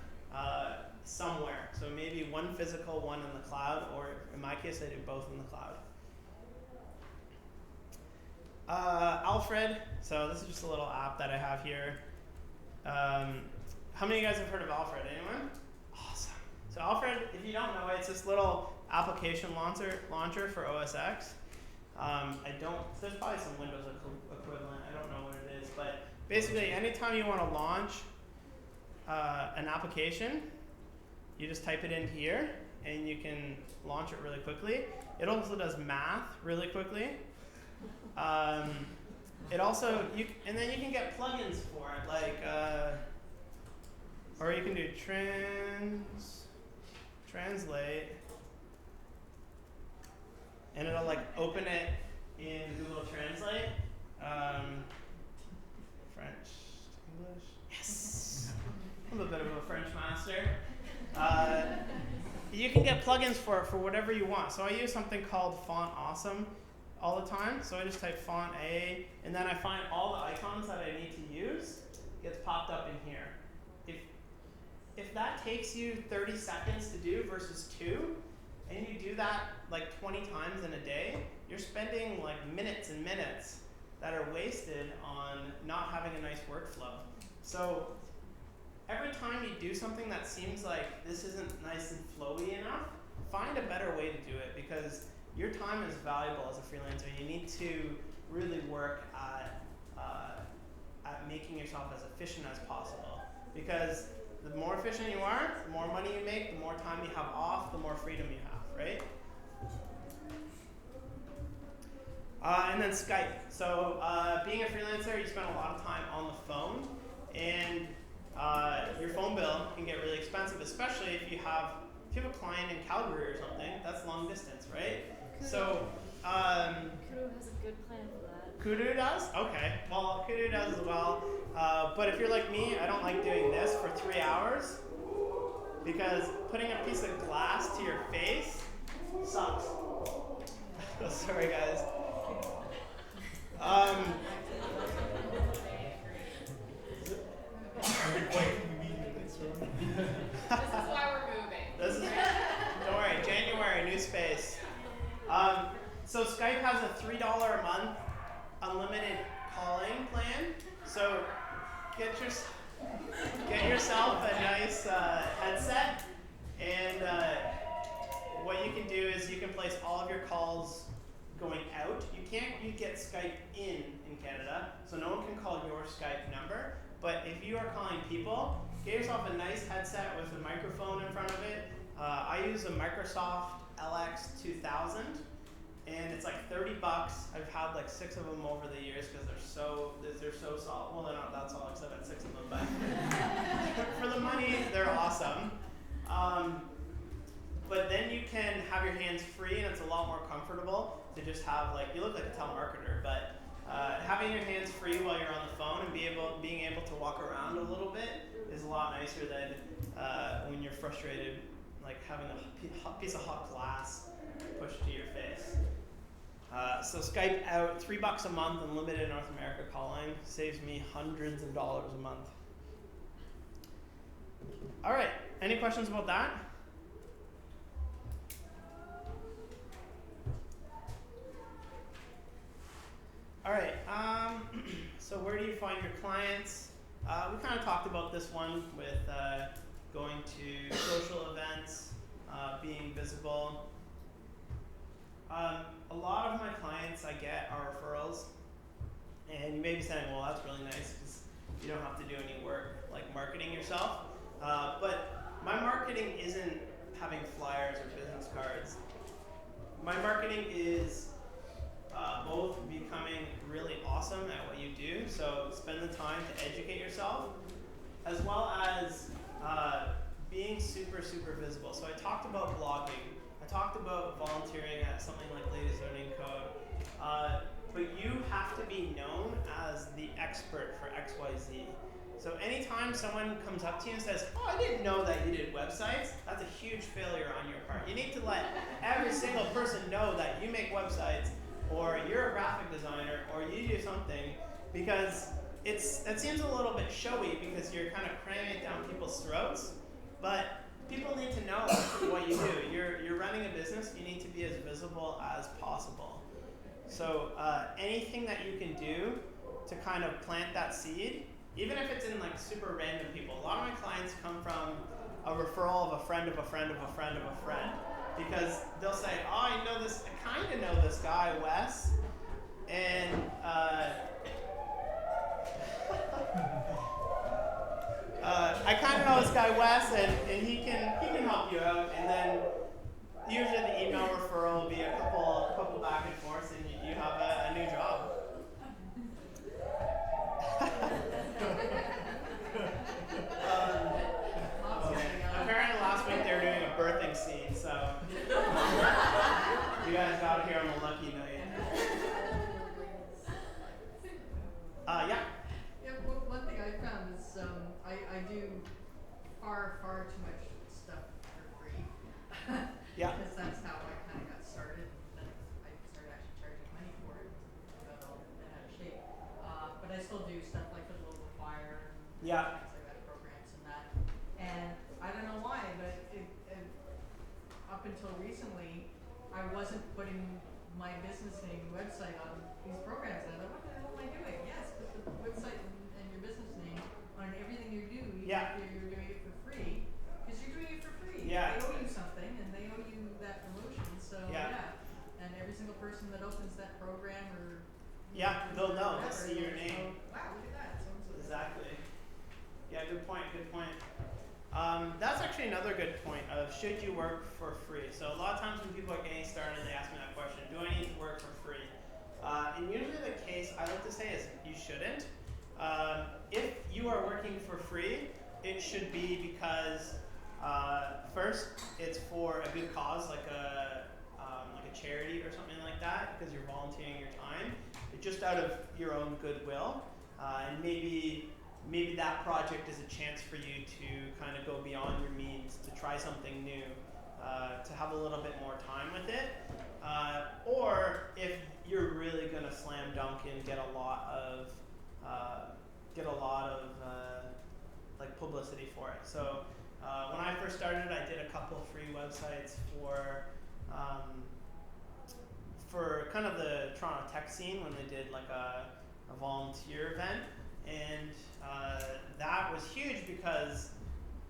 somewhere. So maybe one physical, one in the cloud, or in my case, I do both in the cloud. Alfred, so this is just a little app that I have here. How many of you guys have heard of Alfred? Anyone? Awesome. So Alfred, if you don't know it, it's this little application launcher for OS X. There's probably some Windows equivalent, I don't know what it is, but basically anytime you want to launch an application, you just type it in here and you can launch it really quickly. It also does math really quickly. It also, and then you can get plugins for it, like, or you can do translate, and it'll like open it in Google Translate. French, English, yes. I'm a bit of a French master. you can get plugins for whatever you want. So I use something called Font Awesome all the time. So I just type font A, and then I find all the icons that I need to use. It gets popped up in here. If that takes you 30 seconds to do versus 2, and you do that like 20 times in a day, you're spending like minutes and minutes that are wasted on not having a nice workflow. So every time you do something that seems like this isn't nice and flowy enough, find a better way to do it, because your time is valuable as a freelancer. You need to really work at making yourself as efficient as possible, because the more efficient you are, the more money you make, the more time you have off, the more freedom you have, right? And then Skype. So being a freelancer, you spend a lot of time on the phone, and your phone bill can get really expensive, especially if you have a client in Calgary or something. That's long distance, right? Kudu. So Kudu has a good plan for that. Kudu does? Okay. Well, Kudu does as well. But if you're like me, I don't like doing this for 3 hours, because putting a piece of glass to your face sucks. Sorry, guys. This is why we're moving. Don't worry, January, new space. So Skype has a $3 a month unlimited calling plan. So get yourself a nice headset, and what you can do is you can place all of your calls going out. You get Skype in Canada, so no one can call your Skype number. But if you are calling people, get yourself a nice headset with a microphone in front of it. I use a Microsoft LX2000, and it's like $30. I've had like 6 of them over the years because they're so solid. Well, they're not that solid because I've had 6 of them, but for the money, they're awesome. But then you can have your hands free, and it's a lot more comfortable to just have, like, you look like a telemarketer, but having your hands free while you're on the phone and being able to walk around a little bit is a lot nicer than when you're frustrated, like having a piece of hot glass pushed to your face. So Skype out, $3 a month, unlimited North America calling, saves me hundreds of dollars a month. All right, any questions about that? All right, so where do you find your clients? We kind of talked about this one with going to social events, being visible. A lot of my clients I get are referrals, and you may be saying, well, that's really nice because you don't have to do any work like marketing yourself. But my marketing isn't having flyers or business cards. My marketing is both becoming really awesome at what you do, so spend the time to educate yourself, as well as being super, super visible. So I talked about blogging, I talked about volunteering at something like Ladies Learning Code, but you have to be known as the expert for XYZ. So anytime someone comes up to you and says, oh, I didn't know that you did websites, that's a huge failure on your part. You need to let every single person know that you make websites, or you're a graphic designer, or you do something, because it seems a little bit showy because you're kind of cramming it down people's throats, but people need to know what you do. You're running a business, you need to be as visible as possible. So anything that you can do to kind of plant that seed, even if it's in like super random people. A lot of my clients come from a referral of a friend of a friend of a friend of a friend. Because they'll say, oh, I kind of know this guy, Wes, and I kind of know this guy, Wes, and he can help you out. And then usually the email referral will be a couple back and forth, and you have a new job. Apparently last week they were doing a birthing scene, so you guys got here on a lucky night. Yeah? Yeah, one thing I found is I do far too much stuff for free. website on these programs. And I thought, what the hell am I doing? Yes, put the website and your business name on everything you do, even Yeah. if you're doing it for free, because you're doing it for free. Yeah. They owe you something, and they owe you that promotion. So Yeah. and every single person that opens that program or Yeah, they'll know. They'll whatever, see your they'll name. go, wow, look at that. So-and-so. Exactly. Yeah, good point, good point. That's actually another good point of should you work for free? So a lot of times when people are getting started, they ask me that question, do I need to work for free? And usually the case I like to say is you shouldn't. If you are working for free, it should be because first, it's for a good cause, like a charity or something like that, because you're volunteering your time. It's just out of your own goodwill, and maybe that project is a chance for you to kind of go beyond your means, to try something new, to have a little bit more time with it. Or if you're really gonna slam dunk and get a lot of like publicity for it. So when I first started, I did a couple of free websites for kind of the Toronto tech scene when they did like a volunteer event, and that was huge because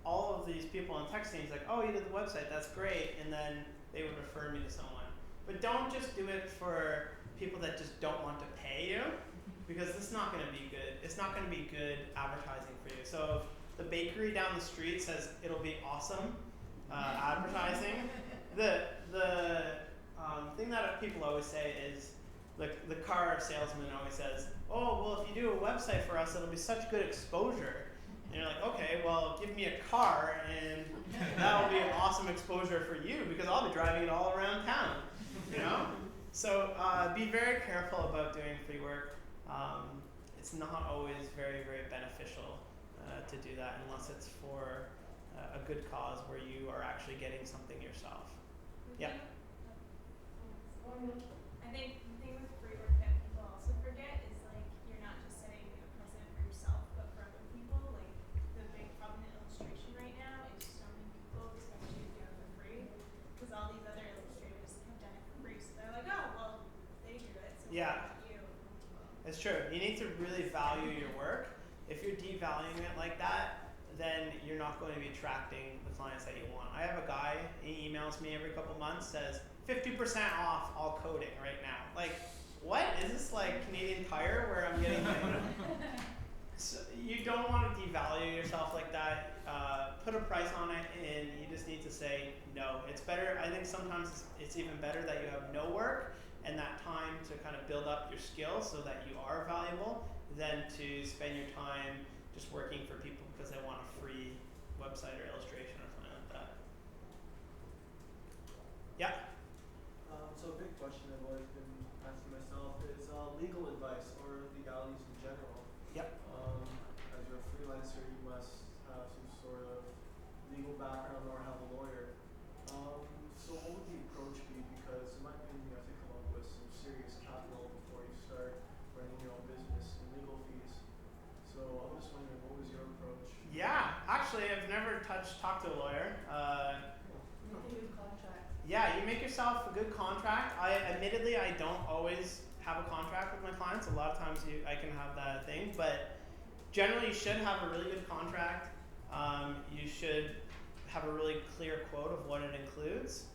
all of these people on tech scenes like, oh, you did the website, that's great, and then they would refer me to someone. But don't just do it for people that just don't want to pay you, because it's not going to be good. It's not going to be good advertising for you. So if the bakery down the street says it'll be awesome advertising, the thing that people always say is, the car salesman always says, oh, well, if you do a website for us, it'll be such good exposure. And you're like, okay, well, give me a car and that'll be an awesome exposure for you because I'll be driving it all around town, you know? So be very careful about doing free work. It's not always very, very beneficial to do that unless it's for a good cause where you are actually getting something yourself. Yeah. I think the thing with free work that people also forget is like you're not just setting a precedent for yourself but for other people. Like the big problem in illustration right now is so many people expect you to do it for free because all these other illustrators have done it for free. So they're like, oh well, they do it, so why not you? It's true. You need to really value your work. If you're devaluing it like that, then you're not going to be attracting the clients that you want. I have a guy, he emails me every couple months, says 50% off all coding right now. Like, what? Is this like Canadian Tire where I'm getting so you don't want to devalue yourself like that. Put a price on it and you just need to say no. It's better, I think sometimes it's even better that you have no work and that time to kind of build up your skills so that you are valuable than to spend your time just working for people because they want a free website or illustration or something like that. Yeah? So a big question I've always been asking myself is legal advice or legalities in general. Yep. As you're a freelancer, you must have some sort of legal background or have a lawyer. So what would the approach be? Because in my opinion, you have to come up with some serious capital before you start running your own business and legal fees. So I'm just wondering, what was your approach? Yeah, actually I've never talked to a lawyer. Make a good contract. Yeah, you make yourself a good contract. Admittedly, I don't always have a contract with my clients. A lot of times I can have that thing, but generally you should have a really good contract. You should have a really clear quote of what it includes,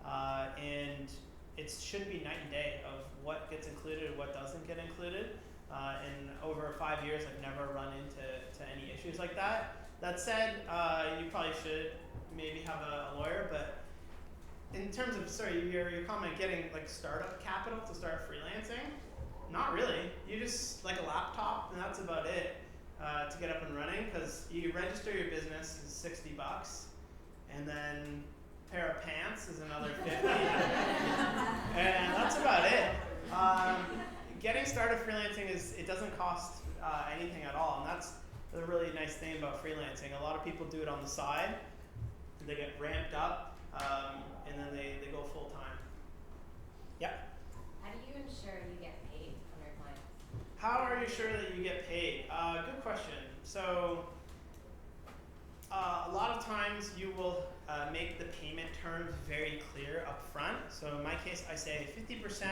and it should be night and day of what gets included and what doesn't get included. In over 5 years, I've never run into any issues like that. That said, you probably should maybe have a lawyer, but in terms of, your comment, getting like startup capital to start freelancing, not really. You just like a laptop, and that's about it to get up and running. Because you register your business is $60, and then a pair of pants is another $50, and that's about it. Getting started freelancing it doesn't cost anything at all, and that's the really nice thing about freelancing. A lot of people do it on the side, they get ramped up, and then they go full time. Yeah. How do you ensure you get paid from your clients? How are you sure that you get paid? Good question. So a lot of times you will make the payment terms very clear up front. So in my case, I say 50%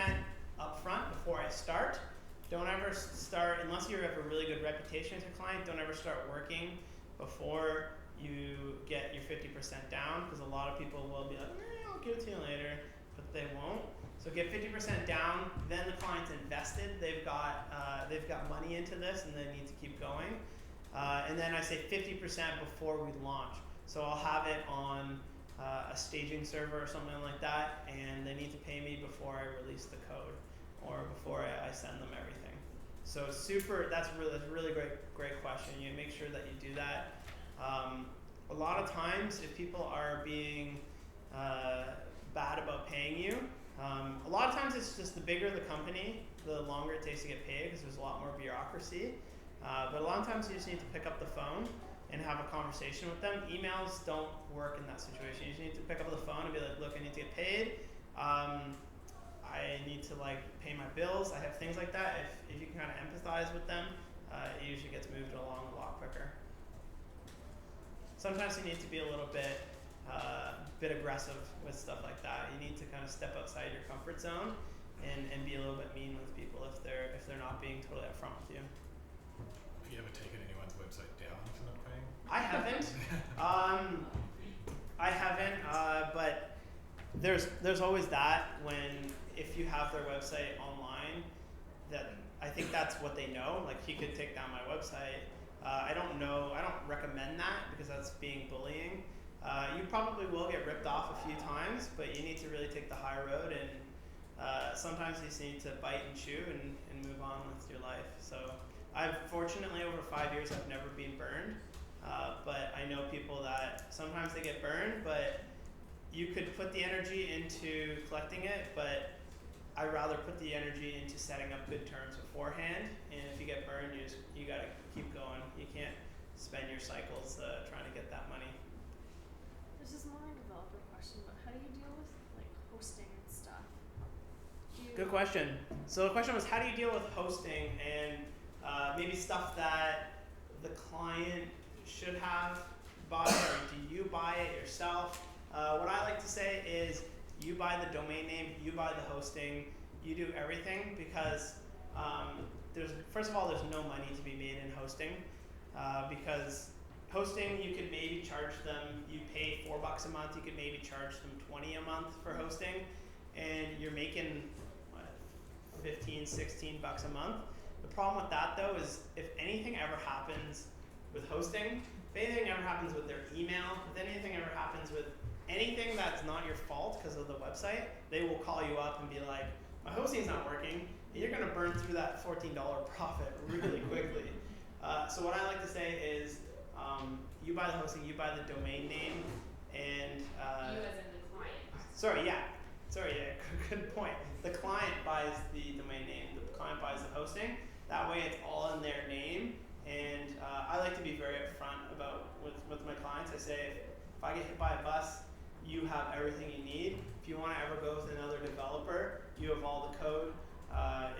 up front before I start. Don't ever start, unless you have a really good reputation with your client, don't ever start working before you get your 50% down, because a lot of people will be like, I'll give it to you later, but they won't. So get 50% down, then the client's invested, they've got money into this and they need to keep going. And then I say 50% before we launch. So I'll have it on a staging server or something like that, and they need to pay me before I release the code or before I send them everything. So that's a really great question. You make sure that you do that. A lot of times, if people are being bad about paying you, a lot of times it's just the bigger the company, the longer it takes to get paid because there's a lot more bureaucracy. But a lot of times you just need to pick up the phone and have a conversation with them. Emails don't work in that situation. You just need to pick up the phone and be like, look, I need to get paid. I need to pay my bills. I have things like that. If you can kind of empathize with them, it usually gets moved along a lot quicker. Sometimes you need to be a little bit aggressive with stuff like that. You need to kind of step outside your comfort zone and be a little bit mean with people if they're not being totally upfront with you. Have you ever taken anyone's website down for not paying? I haven't. But there's always that if you have their website online, that I think that's what they know. Like, he could take down my website. I don't recommend that because that's being bullying. You probably will get ripped off a few times, but you need to really take the high road, and sometimes you just need to bite and chew and move on with your life. So fortunately over 5 years I've never been burned, but I know people that sometimes they get burned, but you could put the energy into collecting it, but I'd rather put the energy into setting up good terms beforehand, and if you get burned, you gotta keep going. You can't spend your cycles trying to get that money. This is more a developer question, but how do you deal with hosting and stuff? Good question. So the question was, how do you deal with hosting and maybe stuff that the client should have buy, or do you buy it yourself? What I like to say is, you buy the domain name, you buy the hosting, you do everything, because first of all, there's no money to be made in hosting, because hosting, you could maybe charge them, you pay $4 a month, you could maybe charge them $20 a month for hosting, and you're making $15, $16 a month. The problem with that though is, if anything ever happens with hosting, if anything ever happens with their email, if anything ever happens with anything that's not your fault because of the website, they will call you up and be like, my hosting's not working, and you're going to burn through that $14 profit really quickly. So what I like to say is, you buy the hosting, you buy the domain name, and You as in the client. Sorry, yeah, good point. The client buys the domain name, the client buys the hosting. That way it's all in their name, and I like to be very upfront with my clients. I say, if I get hit by a bus, you have everything you need. If you want to ever go with another developer, you have all the code.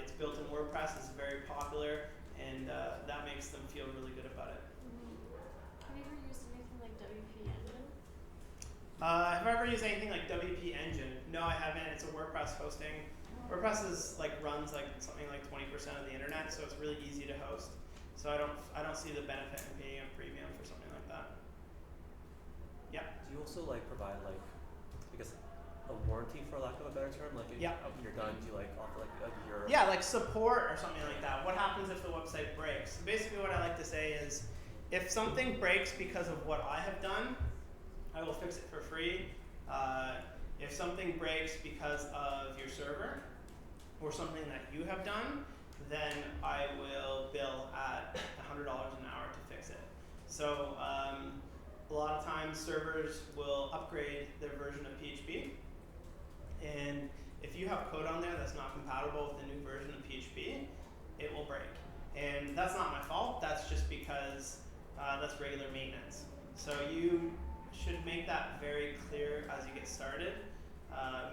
It's built in WordPress, it's very popular, and that makes them feel really good about it. Have you ever used anything like WP Engine? Have I ever used anything like WP Engine? No, I haven't. It's a WordPress hosting. WordPress is runs something like 20% of the internet, so it's really easy to host. So I don't see the benefit in paying a premium for something like that. Yeah. Do you also provide I guess a warranty, for lack of a better term? When you're done, do you offer a year? Yeah, support or something like that. What happens if the website breaks? Basically what I like to say is, if something breaks because of what I have done, I will fix it for free. If something breaks because of your server or something that you have done, then I will bill at $100 an hour to fix it. So a lot of times servers will upgrade their version of PHP, and if you have code on there that's not compatible with the new version of PHP, it will break. And that's not my fault, that's just because that's regular maintenance. So you should make that very clear as you get started.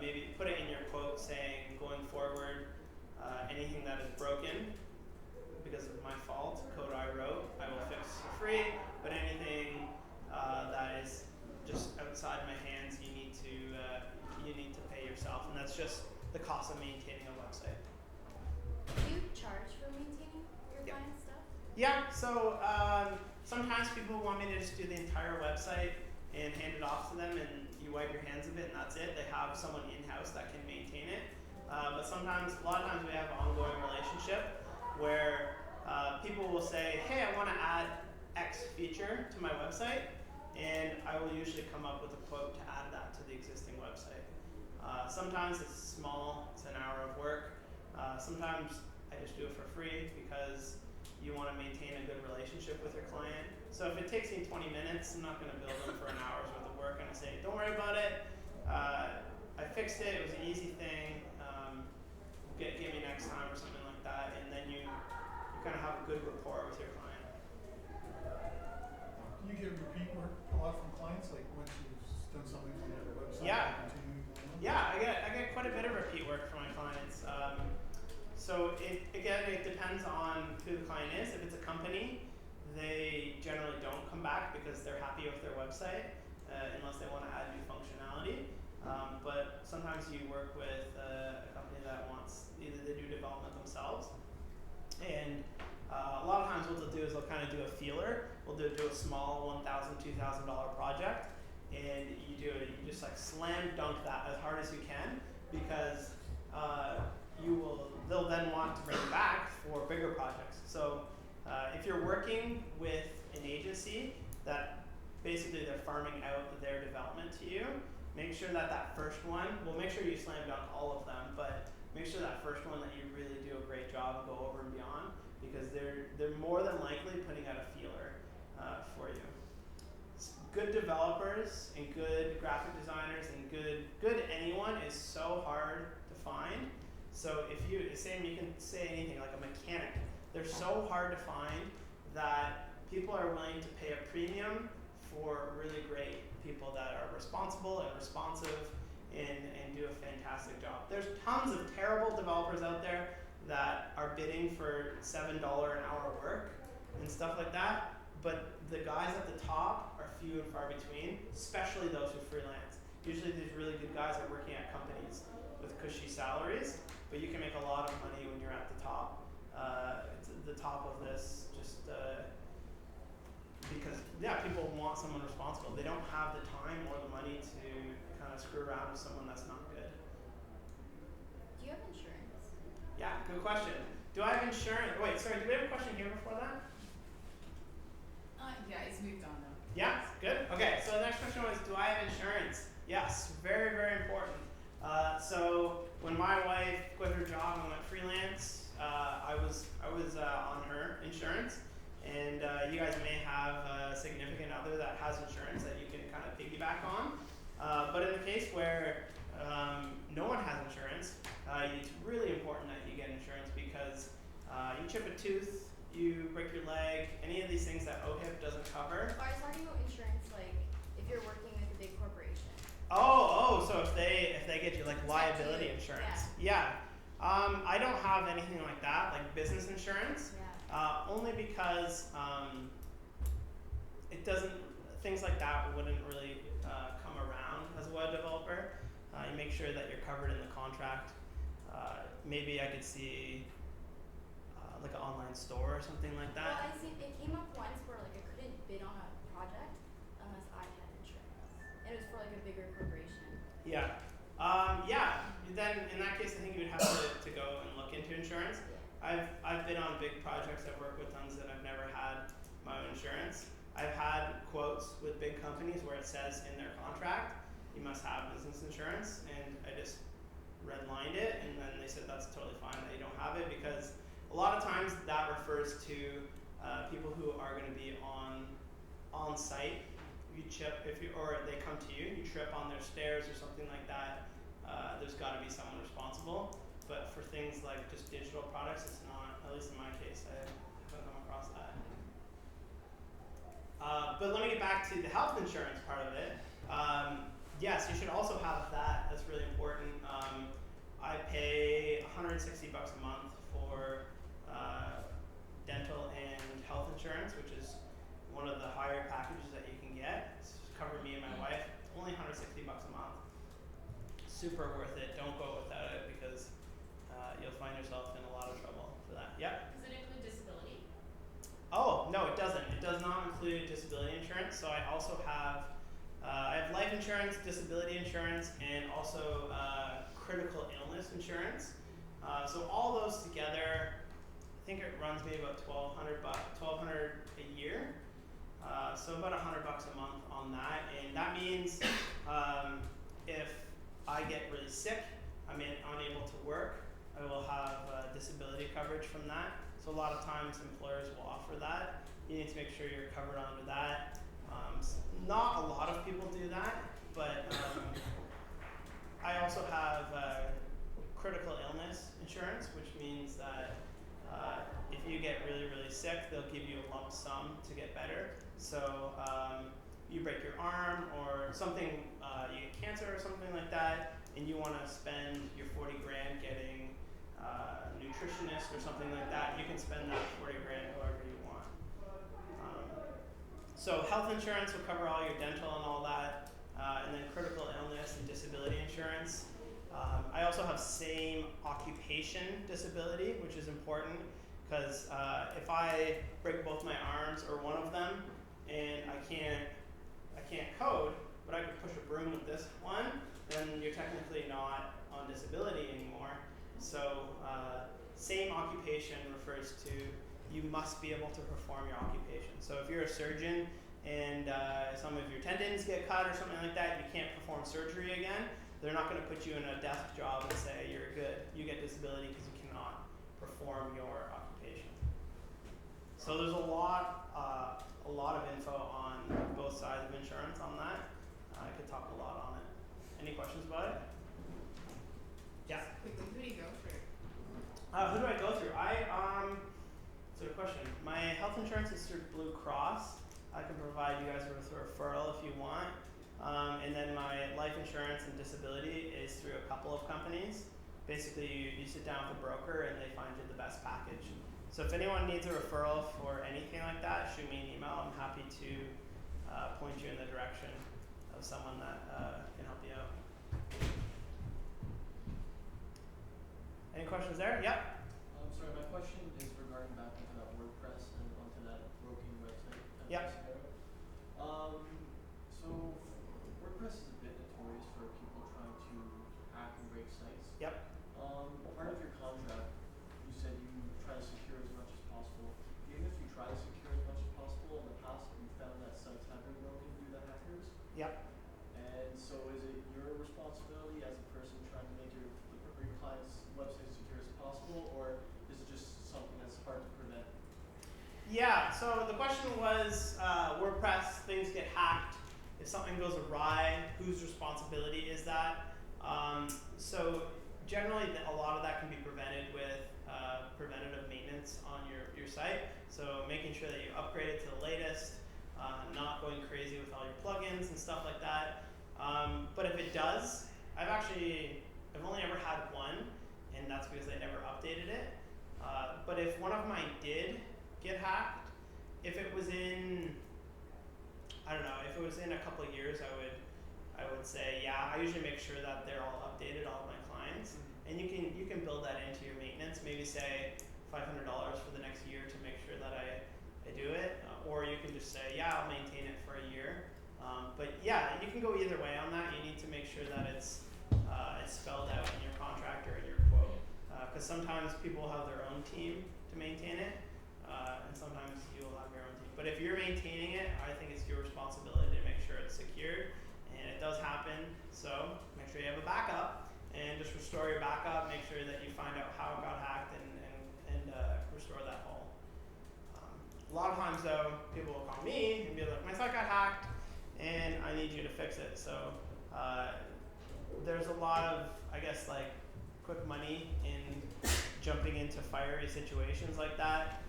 Maybe put it in your quote saying, going forward, anything that is broken because of my fault, code I wrote, I will fix for free, but anything that is just outside my hands, you need to pay yourself, and that's just the cost of maintaining a website. Yeah, so sometimes people want me to just do the entire website and hand it off to them and you wipe your hands of it and that's it. They have someone in-house that can maintain it. But sometimes, a lot of times we have an ongoing relationship where people will say, hey, I want to add X feature to my website, and I will usually come up with a quote to add that to the existing website. Sometimes it's small, it's an hour of work. Sometimes I just do it for free because you want to maintain a good relationship with your client. So if it takes me 20 minutes, I'm not going to bill them for an hour's worth of work. I'm going to say, don't worry about it. I fixed it. It was an easy thing. Get me next time or something like that. And then you kind of have a good rapport with your client. Do you get repeat work a lot from clients, like once you've done something on their website? Yeah. Continue going on? Yeah, I get quite a bit of repeat work from my clients. So it depends on who the client is. If it's a company, they generally don't come back because they're happy with their website, unless they want to add new functionality. But sometimes you work with a company that wants, either they do development themselves, and a lot of times what they'll do is they'll kind of do a feeler. We'll do a small $1,000, $2,000 project, and you just like slam dunk that as hard as you can, because they'll then want to bring you back for bigger projects. So if you're working with an agency that basically they're farming out their development to you, make sure that first one, well, make sure you slam dunk all of them, but make sure that first one that you really do a great job and go over and beyond, because they're more than likely putting out a feeler for you. Good developers and good graphic designers and good anyone is so hard to find. So if you can say anything, like a mechanic, they're so hard to find that people are willing to pay a premium for really great people that are responsible and responsive and do a fantastic job. There's tons of terrible developers out there that are bidding for $7 an hour work and stuff like that, but the guys at the top are few and far between, especially those who freelance. Usually these really good guys are working at companies with cushy salaries, but you can make a lot of money when you're at the top. It's the top of this, just because people want someone responsible. They don't have the time or the money to kind of screw around with someone that's not good. Do you have insurance? Yeah, good question. Do I have insurance? Wait, sorry, do we have a question here before that? Yeah, it's moved on though. Yeah, good. Okay, so the next question was, do I have insurance? Yes, very, very important. So when my wife quit her job and went freelance, I was on her insurance, and you guys may have a significant other that has insurance that you can kind of piggyback on. But in the case where no one has insurance, it's really important that you get insurance, because you chip a tooth, you break your leg, any of these things that OHIP doesn't cover. I was talking about insurance, like if you're working with a big corporation. So if they get you like liability insurance. Yeah. I don't have anything like that, like business insurance. Yeah. Only because it doesn't, things like that wouldn't really come around as a web developer. You make sure that you're covered in the contract. Maybe I could see like an online store or something like that. Well, I see it came up once where like I couldn't bid on a project unless I had insurance. And it was for like a bigger corporation. Yeah. Then in that case, I think you would have to go and look into insurance. I've been on big projects. I've worked with tons that I've never had my own insurance. I've had quotes with big companies where it says in their contract, you must have business insurance, and I just redlined it, and then they said that's totally fine that you don't have it, because a lot of times that refers to people who are going to be on site. You chip, or they come to you, you trip on their stairs or something like that. There's got to be someone responsible. But for things like just digital products, it's not. At least in my case, I haven't come across that. But let me get back to the health insurance part of it. Yes, you should also have that. That's really important. I pay $160 a month for dental and health insurance, which is one of the higher packages that you can get. It's covered me and my wife. Only $160 a month. Super worth it. Don't go without it, because you'll find yourself in a lot of trouble for that. Yep. Does it include disability? include disability insurance. So I also have life insurance, disability insurance, and also critical illness insurance. So all those together, I think it runs me about $1,200 a year. So about $100 a month on that, and that means if I get really sick, I'm unable to work, I will have disability coverage from that. So a lot of times employers will offer that. You need to make sure you're covered under that. Not a lot of people do that, but I also have critical illness insurance, which means that if you get really, really sick, they'll give you a lump sum to get better. So you break your arm or something, you get cancer or something like that, and you want to spend your 40 grand getting a nutritionist or something like that, you can spend that 40 grand however you want. So health insurance will cover all your dental and all that, and then critical illness and disability insurance. I also have same occupation disability, which is important because if I break both my arms or one of them and I can't code, but I can push a broom with this one, then you're technically not on disability anymore. So same occupation refers to you must be able to perform your occupation. So if you're a surgeon and some of your tendons get cut or something like that, you can't perform surgery again, they're not going to put you in a desk job and say you're good. You get disability because you cannot perform your occupation. So there's a lot of info on both sides of insurance on that. I could talk a lot on it. Any questions about it? Yeah. Quickly, who do you go through? Who do I go through? It's a good question. My health insurance is through Blue Cross. I can provide you guys with a referral if you want. And then my life insurance and disability is through a couple of companies. Basically, you sit down with a broker and they find you the best package. So if anyone needs a referral for anything like that, shoot me an email. I'm happy to point you in the direction of someone that can help you out. Any questions there? Yep. Sorry, my question is regarding back into that WordPress and onto that broken website. Yep. So WordPress is a bit notorious for people trying to hack and break sites. Yep. Part of your contract, you said you try to secure as much as possible. Even if you try to secure as much as possible, in the past you found that sites have been broken due to hackers. Yep. And so is it your responsibility as a person trying to make your client's website as secure as possible, or is it just something that's hard to prevent? Yeah, so the question was WordPress, things get hacked. If something goes awry, whose responsibility is that? So generally a lot of that can be prevented with preventative maintenance on your site. So making sure that you upgrade it to the latest, not going crazy with all your plugins and stuff like that. But if it does, I've only ever had one, and that's because I never updated it. But if one of mine did get hacked, if it was in, I don't know, if it was in a couple of years, I would say, yeah, I usually make sure that they're all updated, all of my clients. And you can build that into your maintenance, maybe say $500 for the next year to make sure that I do it. Or you can just say, yeah, I'll maintain it for a year. But yeah, you can go either way on that. You need to make sure that it's spelled out in your contract or in your quote. Because sometimes people have their own team to maintain it, and sometimes you will have your own team. But if you're maintaining it, I think it's your responsibility to make sure it's secured. And it does happen, so make sure you have a backup and just restore your backup. Make sure that you find out how it got hacked and restore that hole. A lot of times though, people will call me and be like, my site got hacked and I need you to fix it. So there's a lot of, I guess, like quick money in jumping into fiery situations like that,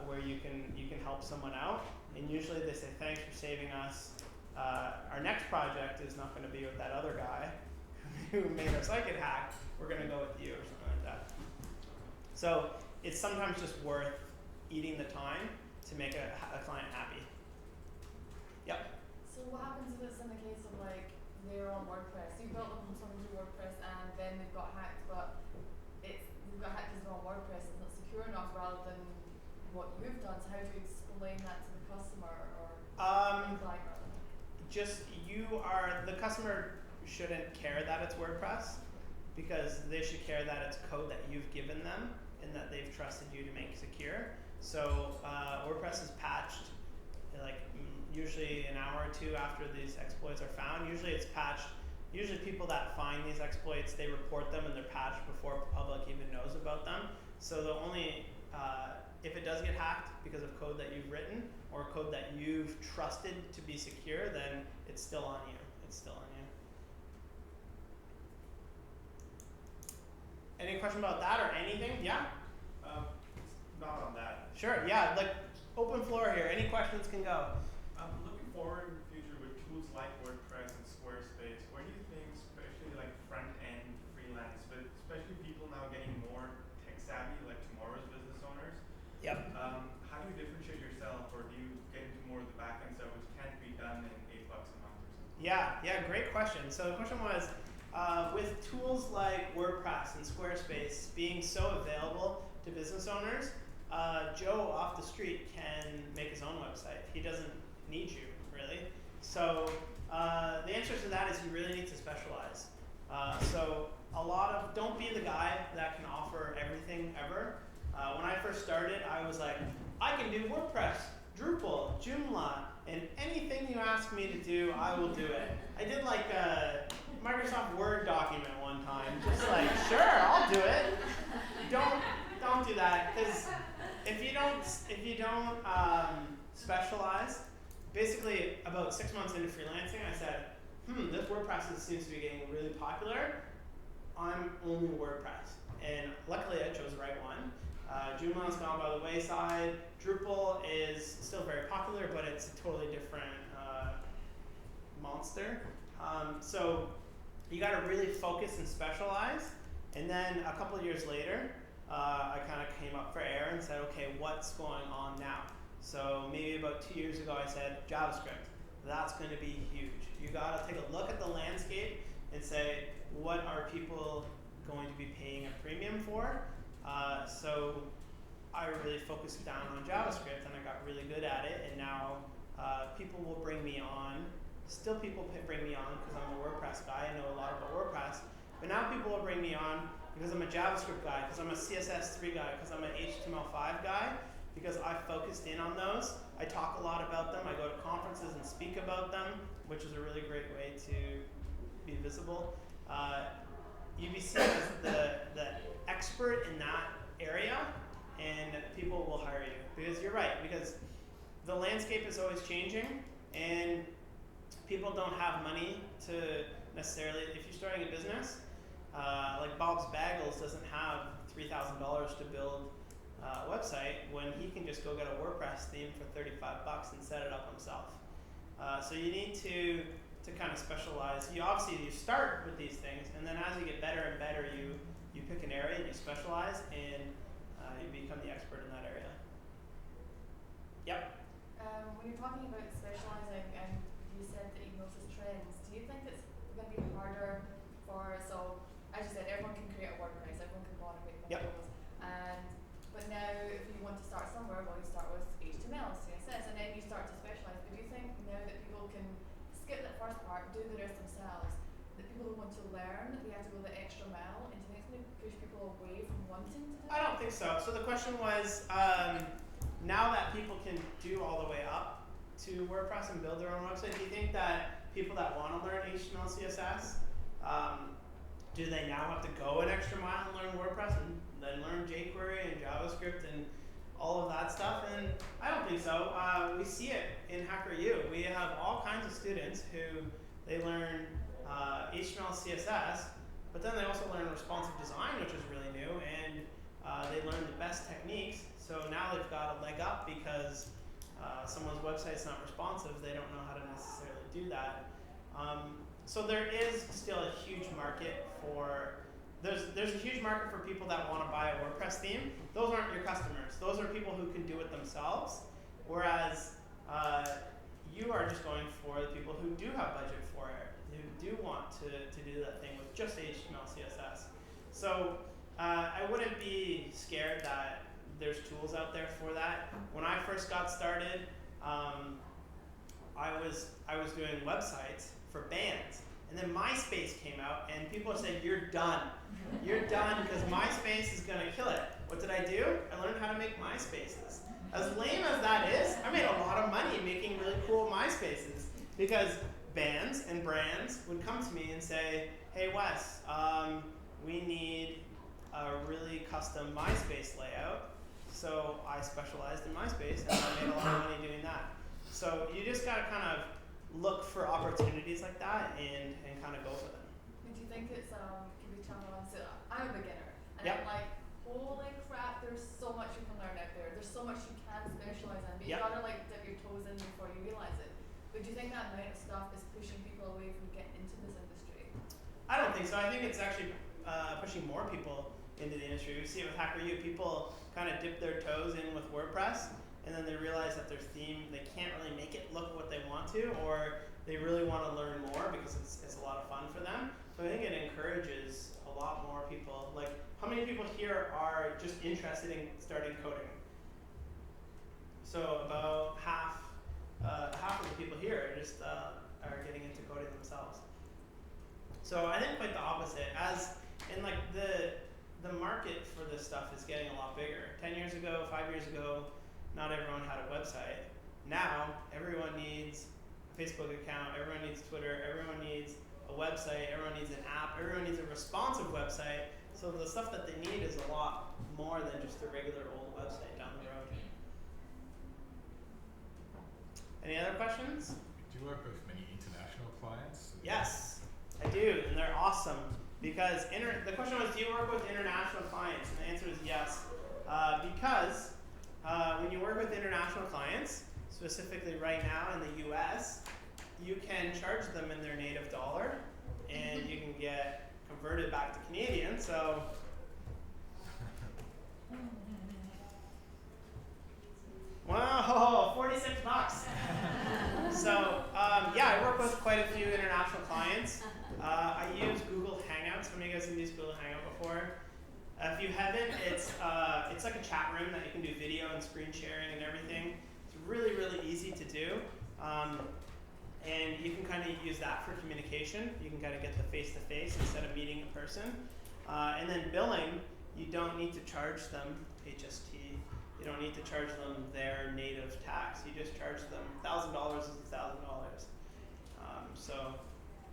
where you can help someone out. And usually they say, thanks for saving us. Our next project is not going to be with that other guy who made our site get hacked. We're going to go with you or something like that. So it's sometimes just worth eating the time to make a client happy. Yep. So what happens if it's in the case of like they're on WordPress? You built them from something to WordPress and then they've got hacked, but they've got hacked because they're on WordPress. It's not secure enough rather than what you've done. So how do you explain that to the customer or Um, client rather? just the customer shouldn't care that it's WordPress, because they should care that it's code that you've given them and that they've trusted you to make secure. So WordPress is patched like usually an hour or two after these exploits are found. Usually it's patched. Usually people that find these exploits, they report them and they're patched before the public even knows about them. So the only if it does get hacked because of code that you've written or code that you've trusted to be secure, then it's still on you. It's still on you. Any question about that or anything? Yeah? Not on that. Sure, yeah, like open floor here. Any questions can go. Looking forward in the future with tools like WordPress and Squarespace, where do you think, especially like front-end freelance, but especially people now getting more tech-savvy, like tomorrow's business owners, Yep. how do you differentiate yourself, or do you get into more of the back-end stuff, which can't be done in $8 a month or something? Yeah, great question. So the question was, with tools like WordPress and Squarespace being so available to business owners, Joe off the street can make his own website. He doesn't need you, really. So the answer to that is you really need to specialize. So don't be the guy that can offer everything ever. When I first started, I was like, I can do WordPress, Drupal, Joomla, and anything you ask me to do, I will do it. I did like a Microsoft Word document one time, just like, sure, I'll do it. Don't do that, because if you don't specialize, basically about 6 months into freelancing, I said, this WordPress seems to be getting really popular. I'm only WordPress, and luckily I chose the right one. Joomla's gone by the wayside. Drupal is still very popular, but it's a totally different monster. So you got to really focus and specialize. And then a couple of years later, I kind of came up for air and said, okay, what's going on now? So maybe about 2 years ago, I said JavaScript. That's going to be huge. You got to take a look at the landscape and say, what are people going to be paying a premium for? So I really focused down on JavaScript, and I got really good at it. And now people will bring me on. Still, people bring me on because I'm a WordPress guy. I know a lot about WordPress. But now people will bring me on because I'm a JavaScript guy, because I'm a CSS3 guy, because I'm an HTML5 guy, because I focused in on those. I talk a lot about them. I go to conferences and speak about them, which is a really great way to be visible. You be seen as the expert in that area, and people will hire you. Because you're right, because the landscape is always changing, and people don't have money to necessarily, if you're starting a business, like Bob's Bagels doesn't have $3,000 to build a website when he can just go get a WordPress theme for $35 and set it up himself. So you need to kind of specialize. You start with these things, and then as you get better and better, you pick an area and you specialize, and you become the expert in that area. Yep. When you're talking about specializing, and you said that you notice trends, do you think it's going to be harder so as you said, everyone can create a WordPress, everyone can go on and make videos, but now if you want to start somewhere, well, you start with HTML, CSS, and then you start to specialize. But do you think now that people can skip that first part, do the rest themselves, that people who want to learn, they have to go the extra mile, and do you think it's going to push people away from wanting to do I don't think so. So the question was, now that people can do all the way up to WordPress and build their own website, do you think that people that want to learn HTML, CSS, do they now have to go an extra mile and learn WordPress and then learn jQuery and JavaScript and all of that stuff? And I don't think so. We see it in HackerYou. We have all kinds of students who they learn HTML, CSS, but then they also learn responsive design, which is really new, and they learn the best techniques. So now they've got a leg up because someone's website's not responsive. They don't know how to necessarily do that. So there is still a huge market for, there's a huge market for people that want to buy a WordPress theme. Those aren't your customers. Those are people who can do it themselves. Whereas you are just going for the people who do have budget for it, who do want to do that thing with just HTML, CSS. So I wouldn't be scared that there's tools out there for that. When I first got started, I was doing websites for bands, and then MySpace came out, and people said, "You're done. You're done because MySpace is gonna kill it." What did I do? I learned how to make MySpaces. As lame as that is, I made a lot of money making really cool MySpaces because bands and brands would come to me and say, "Hey Wes, we need a really custom MySpace layout." So I specialized in MySpace and I made a lot of money doing that. So you just gotta kind of look for opportunities like that and kind of go for them. And do you think it's can be challenging? So I'm a beginner, and Yep. I'm like, holy crap! There's so much you can learn out there. There's so much you can specialize in, but you Yep. gotta like dip your toes in before you realize it. But do you think that amount of stuff is pushing people away from getting into this industry? I don't think so. I think it's actually pushing more people into the industry. We see it with HackerYou. People kind of dip their toes in with WordPress, and then they realize that their theme, they can't really make it look what they want to, or they really want to learn more because it's a lot of fun for them. So I think it encourages a lot more people. Like, how many people here are just interested in starting coding? So about half of the people here are just are getting into coding themselves. So I think quite the opposite. As in, like, the market for this stuff is getting a lot bigger. 10 years ago, 5 years ago, not everyone had a website. Now everyone needs a Facebook account, everyone needs Twitter, everyone needs a website, everyone needs an app, everyone needs a responsive website. So the stuff that they need is a lot more than just a regular old website down the road. Any other questions? Do you work with many international clients? Yes, I do, and they're awesome. Because the question was, do you work with international clients? And the answer is yes. Because when you work with international clients, specifically right now in the US, you can charge them in their native dollar, and you can get converted back to Canadian. So wow, $46. So yeah, I work with quite a few international clients. I use Google Hangouts. How many of you guys have used Google Hangout before? If you haven't, it's like a chat room that you can do video and screen sharing and everything. It's really, really easy to do. And you can kind of use that for communication. You can kind of get the face-to-face instead of meeting in person. And then billing, you don't need to charge them HST. You don't need to charge them their native tax. You just charge them $1,000 is $1,000. So,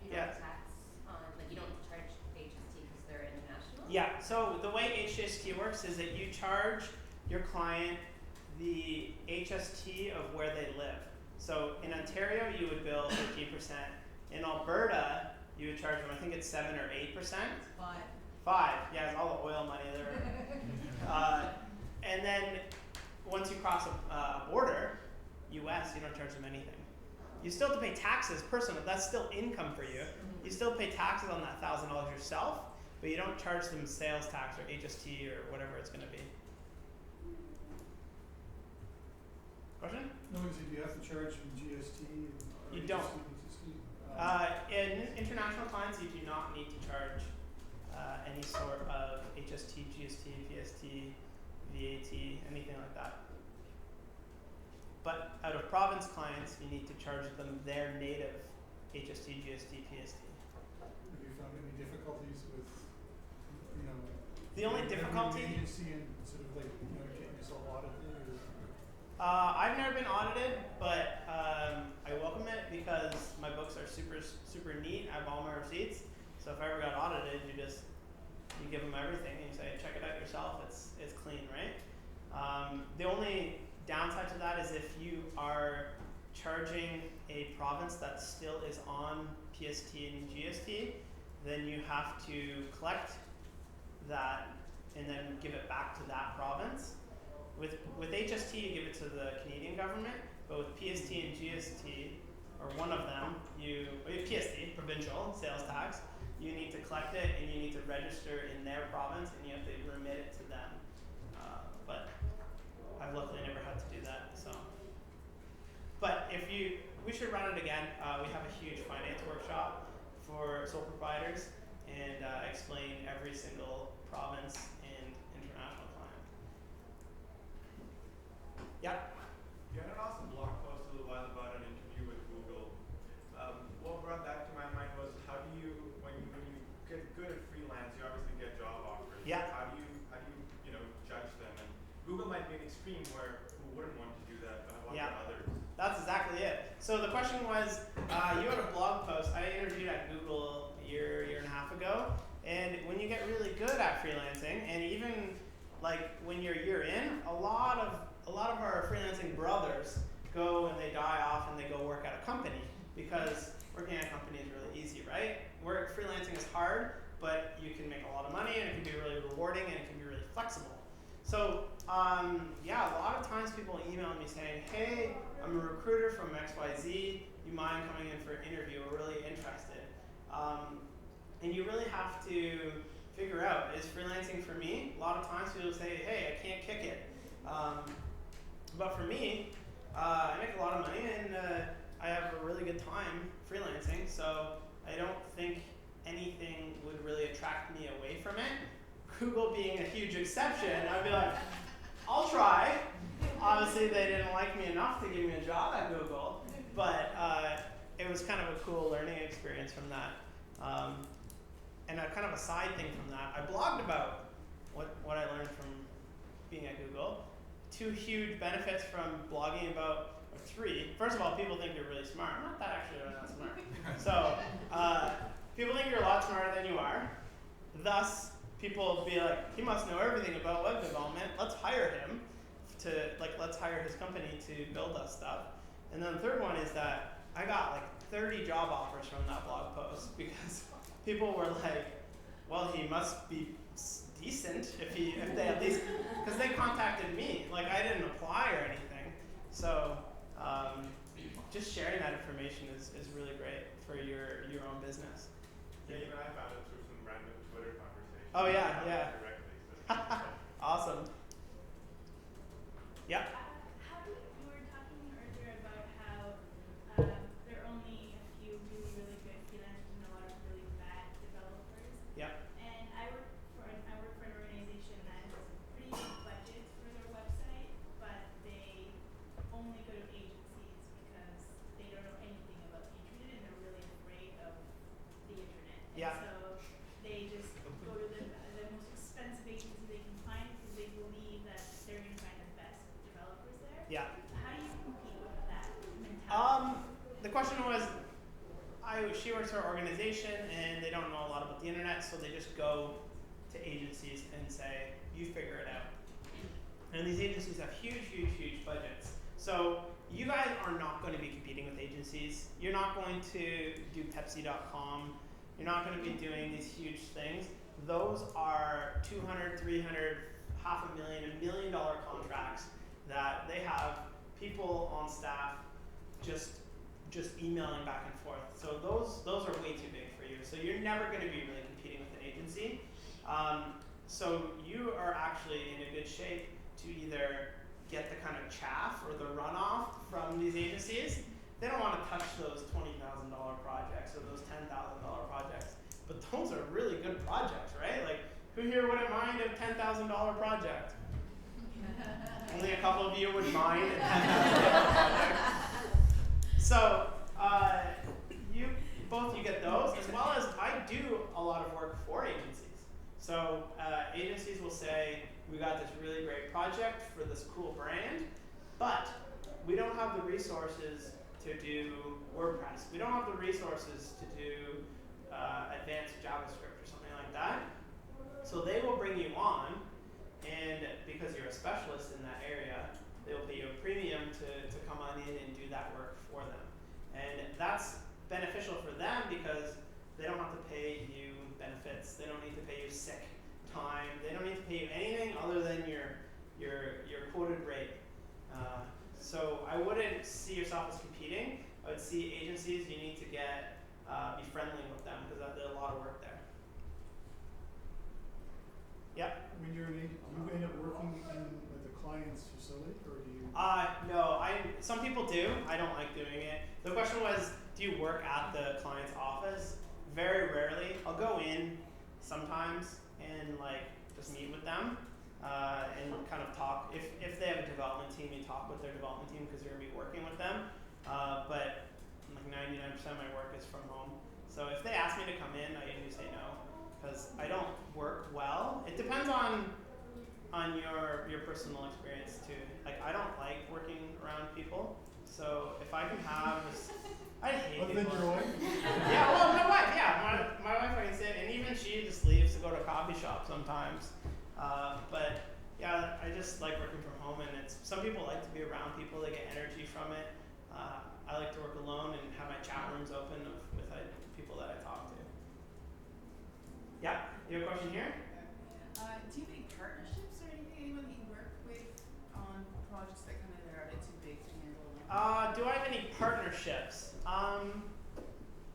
you yeah. don't tax on, like, you don't charge HST because they're international? Yeah, so the way HST works is that you charge your client the HST of where they live. So in Ontario, you would bill 15%. In Alberta, you would charge them, I think it's 7 or 8%. 5. Yeah, it's all the oil money there. And then once you cross a border, US, you don't charge them anything. You still have to pay taxes personally. That's still income for you. You still pay taxes on that $1,000 yourself, but you don't charge them sales tax or HST or whatever it's going to be. Question? No, is it you have to charge from GST? Or You don't. HST? In international clients, you do not need to charge any sort of HST, GST, PST, VAT, anything like that. But out of province clients, you need to charge them their native HST, GST, PST. Have you found any difficulties with, you know, The only having an difficulty, agency and sort of like, you know, getting yourself audited? Or? I've never been audited, but I welcome it because my books are super, super neat. I have all my receipts. So if I ever got audited, you give them everything and you say, check it out yourself. It's clean, right? The only downside to that is if you are charging a province that still is on PST and GST, then you have to collect that and then give it back to that province. With HST, you give it to the Canadian government, but with PST and GST, or one of them, PST, provincial sales tax, you need to collect it and you need to register in their province and you have to remit it to them. But I've luckily never had to do that. So, but we should run it again. We have a huge finance workshop for sole proprietors and explain every single province and international client. Yeah. You had an awesome blog post extreme where who wouldn't want to do that, but what Yeah. about others? That's exactly it. So the question was, you had a blog post. I interviewed at Google a year and a half ago. And when you get really good at freelancing, and even like when you're a year in, a lot of our freelancing brothers go and they die off and they go work at a company because working at a company is really easy, right? Freelancing is hard, but you can make a lot of money and it can be really rewarding and it can be really flexible. So yeah, a lot of times people email me saying, hey, I'm a recruiter from XYZ, you mind coming in for an interview, we're really interested. And you really have to figure out, is freelancing for me? A lot of times people say, hey, I can't kick it. But for me, I make a lot of money and I have a really good time freelancing, so I don't think anything would really attract me away from it. Google being a huge exception, I'd be like, I'll try. Obviously, they didn't like me enough to give me a job at Google, but it was kind of a cool learning experience from that. And a kind of a side thing from that, I blogged about what I learned from being at Google. 2 huge benefits from blogging about, or 3. First of all, people think you're really smart. I'm not that smart. So people think you're a lot smarter than you are. Thus, people will be like, he must know everything about web development. Let's hire him let's hire his company to build us stuff. And then the third one is that I got like 30 job offers from that blog post because people were like, well, he must be decent if they at least, because they contacted me. Like I didn't apply or anything. So just sharing that information is really great for your own business. Yeah, even I found it through some random Twitter conversation. Oh yeah, yeah. Directly, so. Awesome. Yeah. How do you were talking earlier about how there are only a few really, really good freelancers and a lot of really bad developers. Yeah. And I work for an organization that has pretty big budgets for their website, but they only go to agencies because they don't know anything about the internet and they're really afraid of the internet. And Yeah. so they just go to the most expensive agency they can find because they believe that they're going to find the best developers there. Yeah. How do you compete with that mentality? The question was, she works for an organization and they don't know a lot about the internet, so they just go to agencies and say, you figure it out. And these agencies have huge, huge, huge budgets. So you guys are not going to be competing with agencies. You're not going to do Pepsi.com. You're not going to be doing these huge things. Those are $200,000, $300,000, $500,000, $1 million contracts that they have people on staff just emailing back and forth. So those are way too big for you. So you're never going to be really competing with an agency. So you are actually in a good shape to either get the kind of chaff or the runoff from these agencies. They don't want to touch those $20,000 projects or those $10,000 projects. But those are really good projects, right? Like, who here wouldn't mind a $10,000 project? Only a couple of you would mind a $10,000 project. So you get those, as well as I do a lot of work for agencies. So agencies will say, we got this really great project for this cool brand, but we don't have the resources to do WordPress. We don't have the resources to do advanced JavaScript or something like that. So they will bring you on, and because you're a specialist in that area, they will pay you a premium to come on in and do that work for them. And that's beneficial for them because they don't have to pay you benefits. They don't need to pay you sick time. They don't need to pay you anything other than your quoted rate. So I wouldn't see yourself as competing. I would see agencies, you need to be friendly with them because there's a lot of work there. Yep. When you're an agent, do you end up working in the client's facility, or do you? No. Some people do. I don't like doing it. The question was, do you work at the client's office? Very rarely. I'll go in sometimes and just meet with them and kind of talk. If they have a development team, you talk with their development team because you're gonna be working with them. But 99% of my work is from home. So if they ask me to come in, I usually say no because I don't work well. It depends on on your personal experience too. Like I don't like working around people, so if I can have this, I hate Other people. than your wife? Yeah, well, my wife, yeah, my wife I can say, and even she just leaves to go to a coffee shop sometimes. But yeah, I just like working from home, and it's some people like to be around people, they get energy from it. I like to work alone and have my chat rooms open with people that I talk to. Yeah, you have a question here? Do you have any partnerships or anything? Anyone that you work with on projects that kind of are they too big to handle alone? Do I have any partnerships?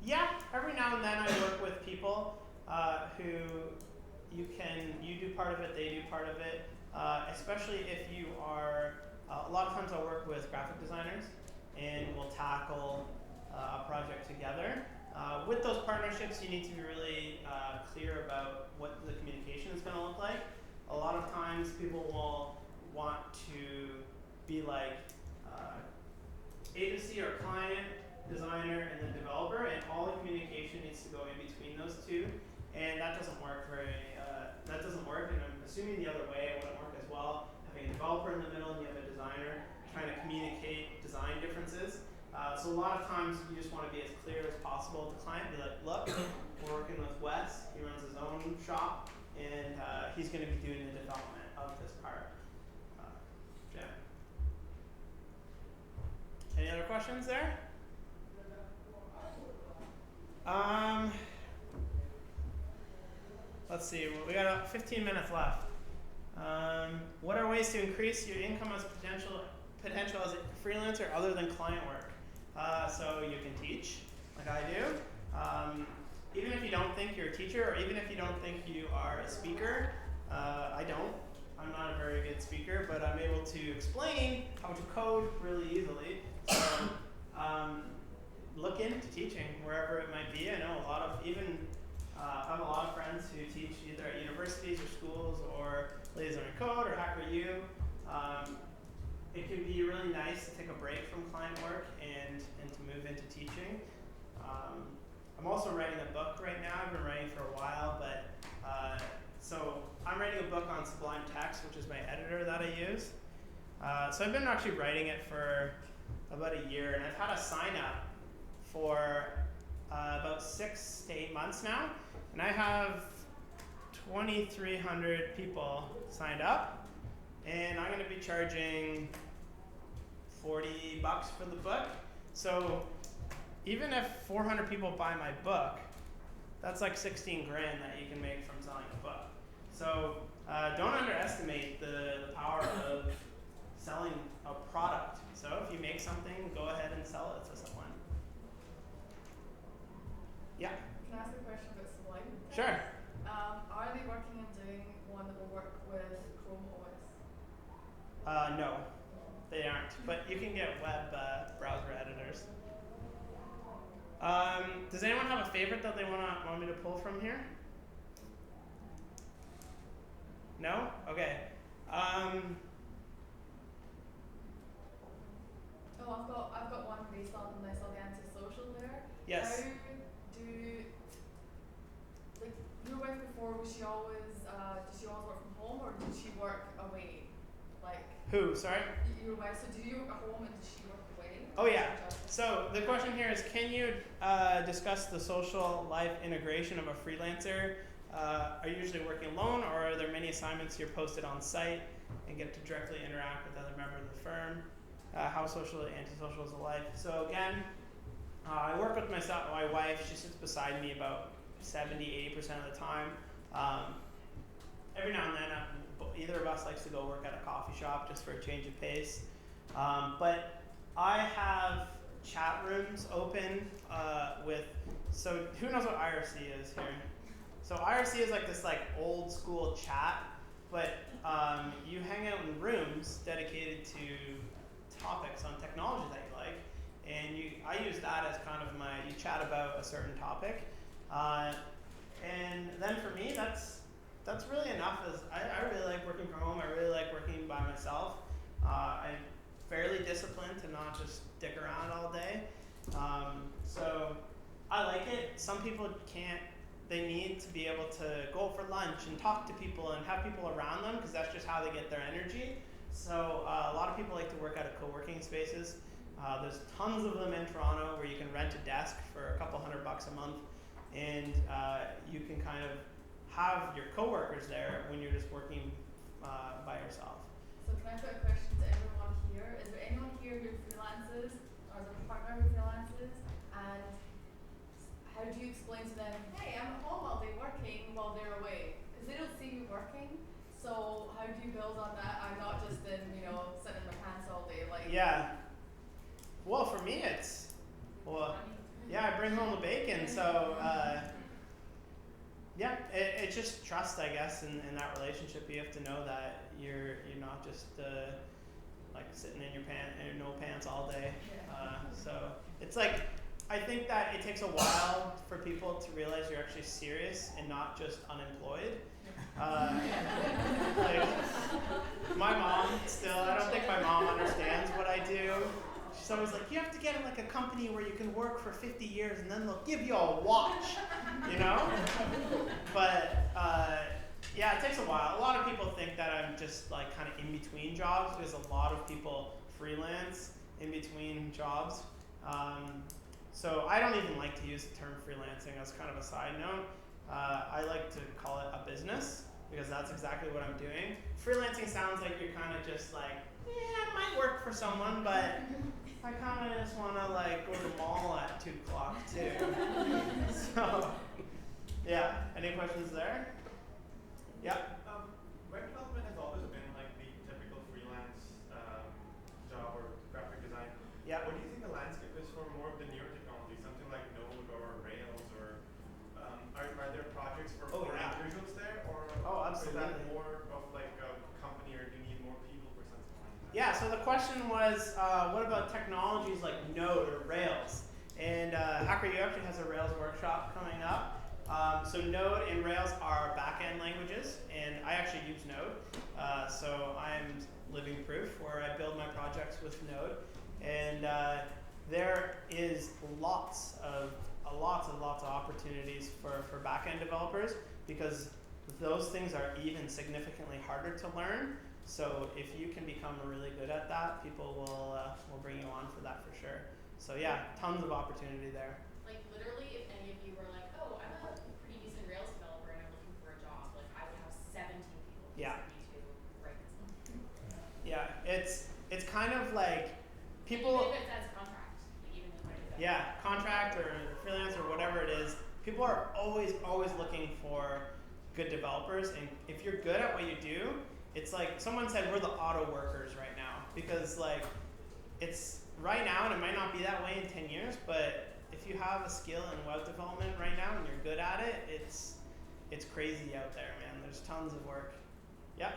Yeah, every now and then I work with people who you do part of it, they do part of it. Especially if you are, a lot of times I work with graphic designers and we'll tackle a project together. With those partnerships, you need to be really clear about what the communication is going to look like. A lot of times people will want to be like agency or client, designer, and then developer, and all the communication needs to go in between those two. And that doesn't work and I'm assuming the other way it wouldn't work as well. Having a developer in the middle and you have a designer trying to communicate design differences. So a lot of times you just want to be as clear as possible with the client. Be like, look, we're working with Wes. He runs his own shop, and he's going to be doing the development of this part. Yeah. Any other questions there? Let's see. Well, we got about 15 minutes left. What are ways to increase your income as potential as a freelancer other than client work? So you can teach, like I do. Even if you don't think you're a teacher, or even if you don't think you are a speaker, I don't. I'm not a very good speaker, but I'm able to explain how to code really easily. So look into teaching wherever it might be. I know a lot of I have a lot of friends who teach either at universities or schools or Ladies Learning Code or HackerYou. It can be really nice to take a break from client work and to move into teaching. I'm also writing a book right now. I've been writing for a while, but so I'm writing a book on Sublime Text, which is my editor that I use. So I've been actually writing it for about a year, and I've had a sign up for about 6 to 8 months now, and I have 2,300 people signed up, and I'm going to be charging $40 for the book. So even if 400 people buy my book, that's like 16 grand that you can make from selling a book. So don't underestimate the power of selling a product. So if you make something, go ahead and sell it to someone. Yeah? Can I ask a question about Sublime? Sure. Are they working on doing one that will work with Chrome OS? No, they aren't. But you can get web browser editors. Does anyone have a favorite that they want me to pull from here? No? Okay. I've got one based on the antisocial there. Yes. How do like your wife before, was she always did she always work from home or did she work away? Like Who? Sorry? your wife, so do you work at home and does she work away? Oh yeah. So the question here is, can you discuss the social life integration of a freelancer? Are you usually working alone, or are there many assignments you're posted on site and get to directly interact with other members of the firm? How social and antisocial is the life? So again, I work with my wife. She sits beside me about 70-80% of the time. Every now and then, either of us likes to go work at a coffee shop just for a change of pace. But I have chat rooms open with. So who knows what IRC is here? So IRC is like this old school chat, but you hang out in rooms dedicated to topics on technology that you like, and I use that as kind of you chat about a certain topic, and then for me that's really enough. As I really like working from home. I really like working by myself. I'm fairly disciplined to not just dick around all day, so I like it. Some people can't. they need to be able to go for lunch and talk to people and have people around them, because that's just how they get their energy. So a lot of people like to work out of co-working spaces. There's tons of them in Toronto where you can rent a desk for a couple $100 a month, and you can kind of have your coworkers there when you're just working by yourself. So can I put a question to everyone here? Is there anyone here who freelances, or is there a partner who freelances? And how do you explain to them, hey, I'm at home all day working while they're away? Because they don't see you working. So how do you build on that? I'm not just in, sitting in my pants all day. Yeah. Well, for me, it's, I bring home the bacon. So, it's just trust, I guess, in that relationship. You have to know that you're not just like sitting in your no pants all day. So it's like, I think that it takes a while for people to realize you're actually serious and not just unemployed. Like, my mom still, I don't think my mom understands what I do. She's always like, you have to get in like a company where you can work for 50 years and then they'll give you a watch, But it takes a while. A lot of people think that I'm just like kind of in between jobs, because a lot of people freelance in between jobs. So I don't even like to use the term freelancing as kind of a side note. I like to call it a business, because that's exactly what I'm doing. Freelancing sounds like you're kind of just like, it might work for someone, but I kind of just want to like go to the mall at 2 o'clock too. So, any questions there? Yeah. Web development has always been like the typical freelance job or graphic design. Yeah. What do you think the landscape is for more of the newer technology, something like Node or Rails, or are there projects for individuals there, or is that more of like a company, or do you need more people for something like that? Yeah, so the question was, what about technologies like Node or Rails? And HackerYou actually has a Rails workshop coming up. So Node and Rails are back-end languages, and I actually use Node. So I'm living proof where I build my projects with Node. And there is lots of opportunities for back-end developers, because those things are even significantly harder to learn. So if you can become really good at that, people will bring you on for that for sure. So tons of opportunity there. Like literally, if any of you were like, oh, I'm a pretty decent Rails developer and I'm looking for a job, like I would have 17 people me to write this. Yeah, it's kind of like people. Even if it's as a contract, like even if contract or freelance or whatever it is, people are always looking for good developers, and if you're good at what you do, it's like someone said, we're the auto workers right now, because like it's right now, and it might not be that way in 10 years, but if you have a skill in web development right now and you're good at it, it's crazy out there, man. There's tons of work. Yeah.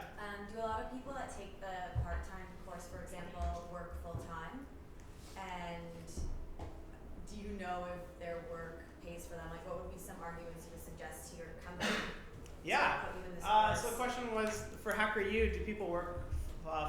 Do a lot of people that take the part-time course, for example, work full-time? And do you know if their work pays for them? Like, what would be some arguments you would suggest to your company? Yeah. So the question was, for HackerYou, do people work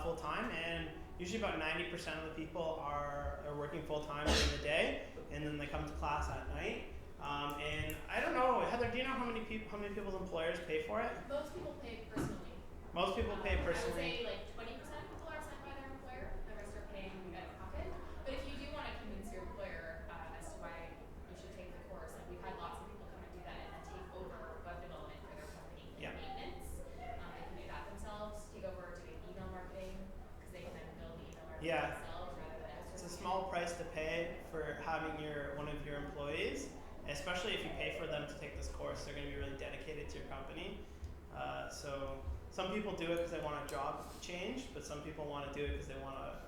full-time? And usually about 90% of the people are working full-time during the day, and then they come to class at night. And I don't know, Heather, do you know how many people's employers pay for it? Most people pay personally. Most people pay personally. I would say like 20% of people are sent by their employer, the rest are paying out of pocket. But if you do want to convince your employer as to why you should take the course, like we've had lots of people come and do that and then take over web development for their company and maintenance. They can do that themselves, take over doing email marketing, because they can then build the email marketing themselves rather than outsourcing. It's a small price to pay for having one of your employees, especially if you pay for them to take this course. They're going to be really dedicated to your company. So some people do it because they want a job change, but some people want to do it because they want to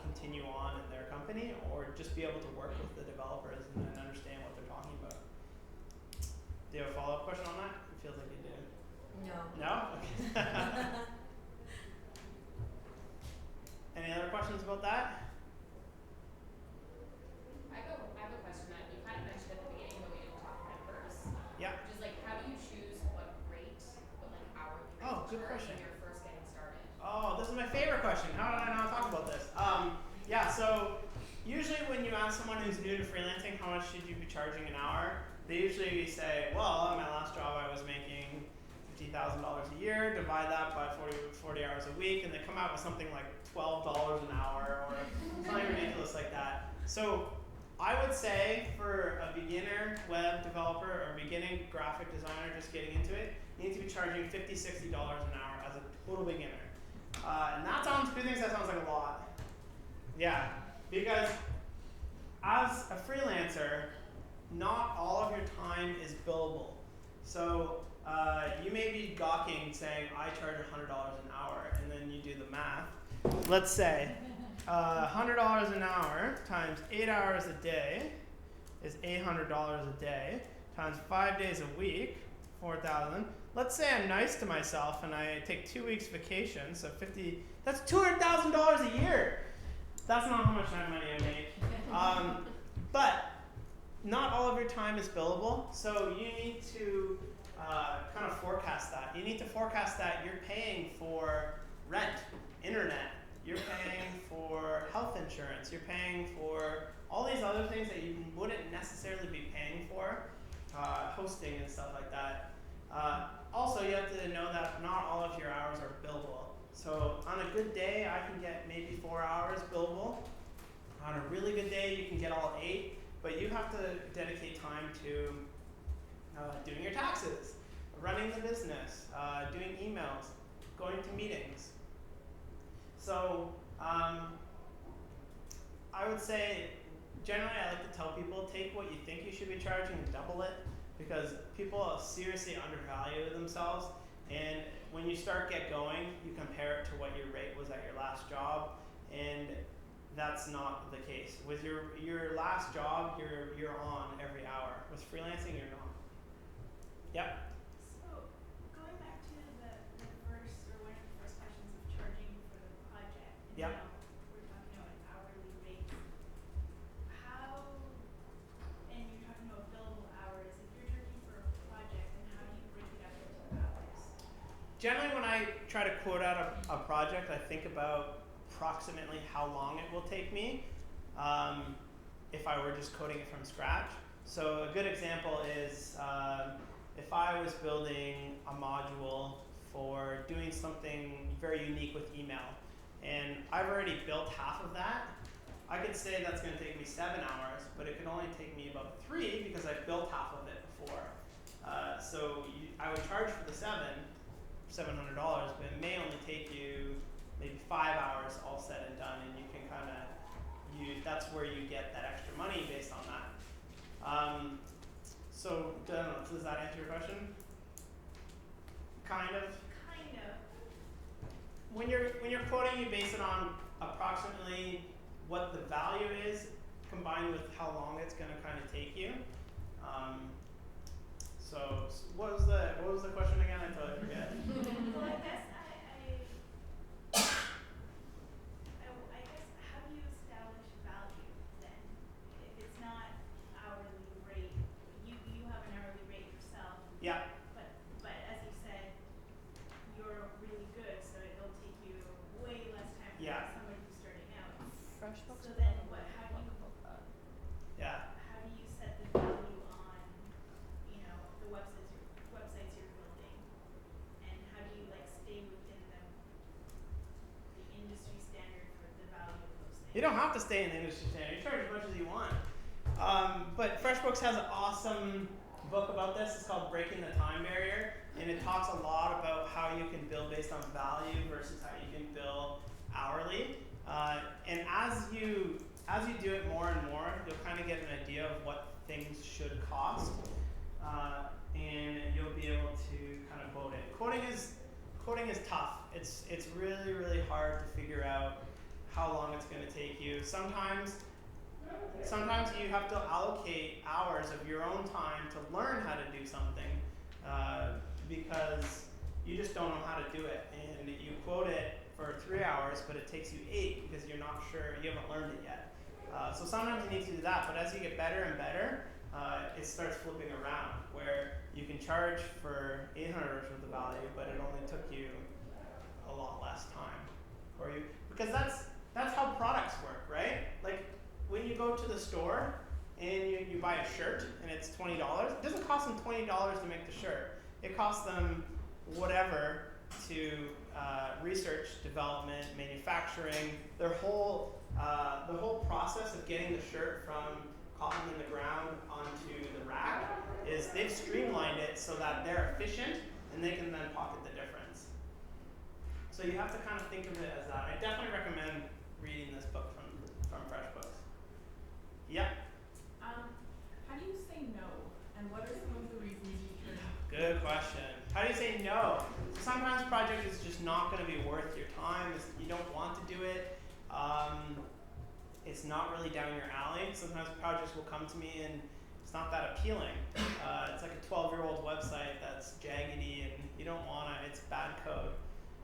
continue on in their company, or just be able to work with the developers and understand what they're talking about. Do you have a follow-up question on that? It feels like you do. No. No? Okay. Any other questions about that? I have a question that you kind of mentioned at the beginning, but we didn't talk numbers. Yeah. Which is like, how do you choose what rate, what like hourly rate to Good charge question. when you're first getting started? Oh, this is my favorite question. How did I not talk about this? So usually when you ask someone who's new to freelancing, how much should you be charging an hour, they usually say, well, at my last job I was making $50,000 a year, divide that by 40 hours a week, and they come out with something like $12 an hour or something ridiculous like that. So I would say for a beginner web developer or beginning graphic designer just getting into it, you need to be charging $50, $60 an hour as a total beginner. And that sounds, who thinks that sounds like a lot? Yeah, because as a freelancer, not all of your time is billable. So you may be gawking saying, I charge $100 an hour, and then you do the math. Let's say $100 an hour times 8 hours a day is $800 a day, times 5 days a week, 4,000. Let's say I'm nice to myself and I take 2 weeks vacation, so 50, that's $200,000 a year. That's not how much money I make. But not all of your time is billable, so you need to kind of forecast that. You need to forecast that you're paying for rent, internet, you're paying for health insurance, you're paying for all these other things that you wouldn't necessarily be paying for, hosting and stuff like that. Also, you have to know that not all of your hours are billable. So on a good day, I can get maybe 4 hours billable. On a really good day, you can get all 8, but you have to dedicate time to doing your taxes, running the business, doing emails, going to meetings. So I would say, generally I like to tell people, take what you think you should be charging and double it, because people seriously undervalue themselves, and when you get going, you compare it to what your rate was at your last job, and that's not the case. With your last job, you're on every hour. With freelancing, you're not. Yep. So going back to the first, or one of the first questions of charging for the project, and Yep. we're talking about an hourly rate. How, and you're talking about billable hours, if you're charging for a project, then how do you break it up into hours? Generally, when I try to quote out a project, I think about approximately how long it will take me if I were just coding it from scratch. So a good example is if I was building a module for doing something very unique with email, and I've already built half of that, I could say that's going to take me 7 hours, but it could only take me about 3 because I built half of it before. So I would charge for the $700, but it may only take you maybe 5 hours all said and done, and you can kind of, that's where you get that extra money based on that. So, does that answer your question? Kind of? Kind of. When you're quoting, you base it on approximately what the value is combined with how long it's going to kind of take you. So what was the question again? I totally forget. Well, I guess I guess, how do you establish value then? If it's not hourly rate, you have an hourly rate yourself. Yeah. But as you said, you're really good, so it'll take you way less time than somebody who's starting out. Freshbooks. So then how do you Yeah. how do you set the value on, the websites you're building, and how do you stay within the industry standard for the value of those things? You don't have to stay in the industry standard. You charge as much as you want. But Freshbooks has an awesome book about this. It's called Breaking the Time Barrier, and it talks a lot about how you can bill based on value versus how you can bill hourly. And as you do it more and more, you'll kind of get an idea of what things should cost, and you'll be able to kind of quote it. Quoting is tough. It's really, really hard to figure out how long it's going to take you. Sometimes you have to allocate hours of your own time to learn how to do something because you just don't know how to do it, and you quote it for 3 hours, but it takes you 8 because you're not sure, you haven't learned it yet. So sometimes you need to do that, but as you get better and better, it starts flipping around where you can charge for $800 worth of value, but it only took you a lot less time for you, because that's how products work, right? Like when you go to the store, and you buy a shirt and it's $20, it doesn't cost them $20 to make the shirt. It costs them whatever to research, development, manufacturing, the whole process of getting the shirt from cotton in the ground onto the rack is they've streamlined it so that they're efficient and they can then pocket the difference. So you have to kind of think of it as that. I definitely recommend reading this book from Freshbooks. Yeah? How do you say no? And what are some of the reasons you turn Good question. How do you say no? Sometimes a project is just not going to be worth your time. You don't want to do it. It's not really down your alley. Sometimes projects will come to me and it's not that appealing. It's like a 12-year-old website that's jaggedy and you don't want to, it's bad code.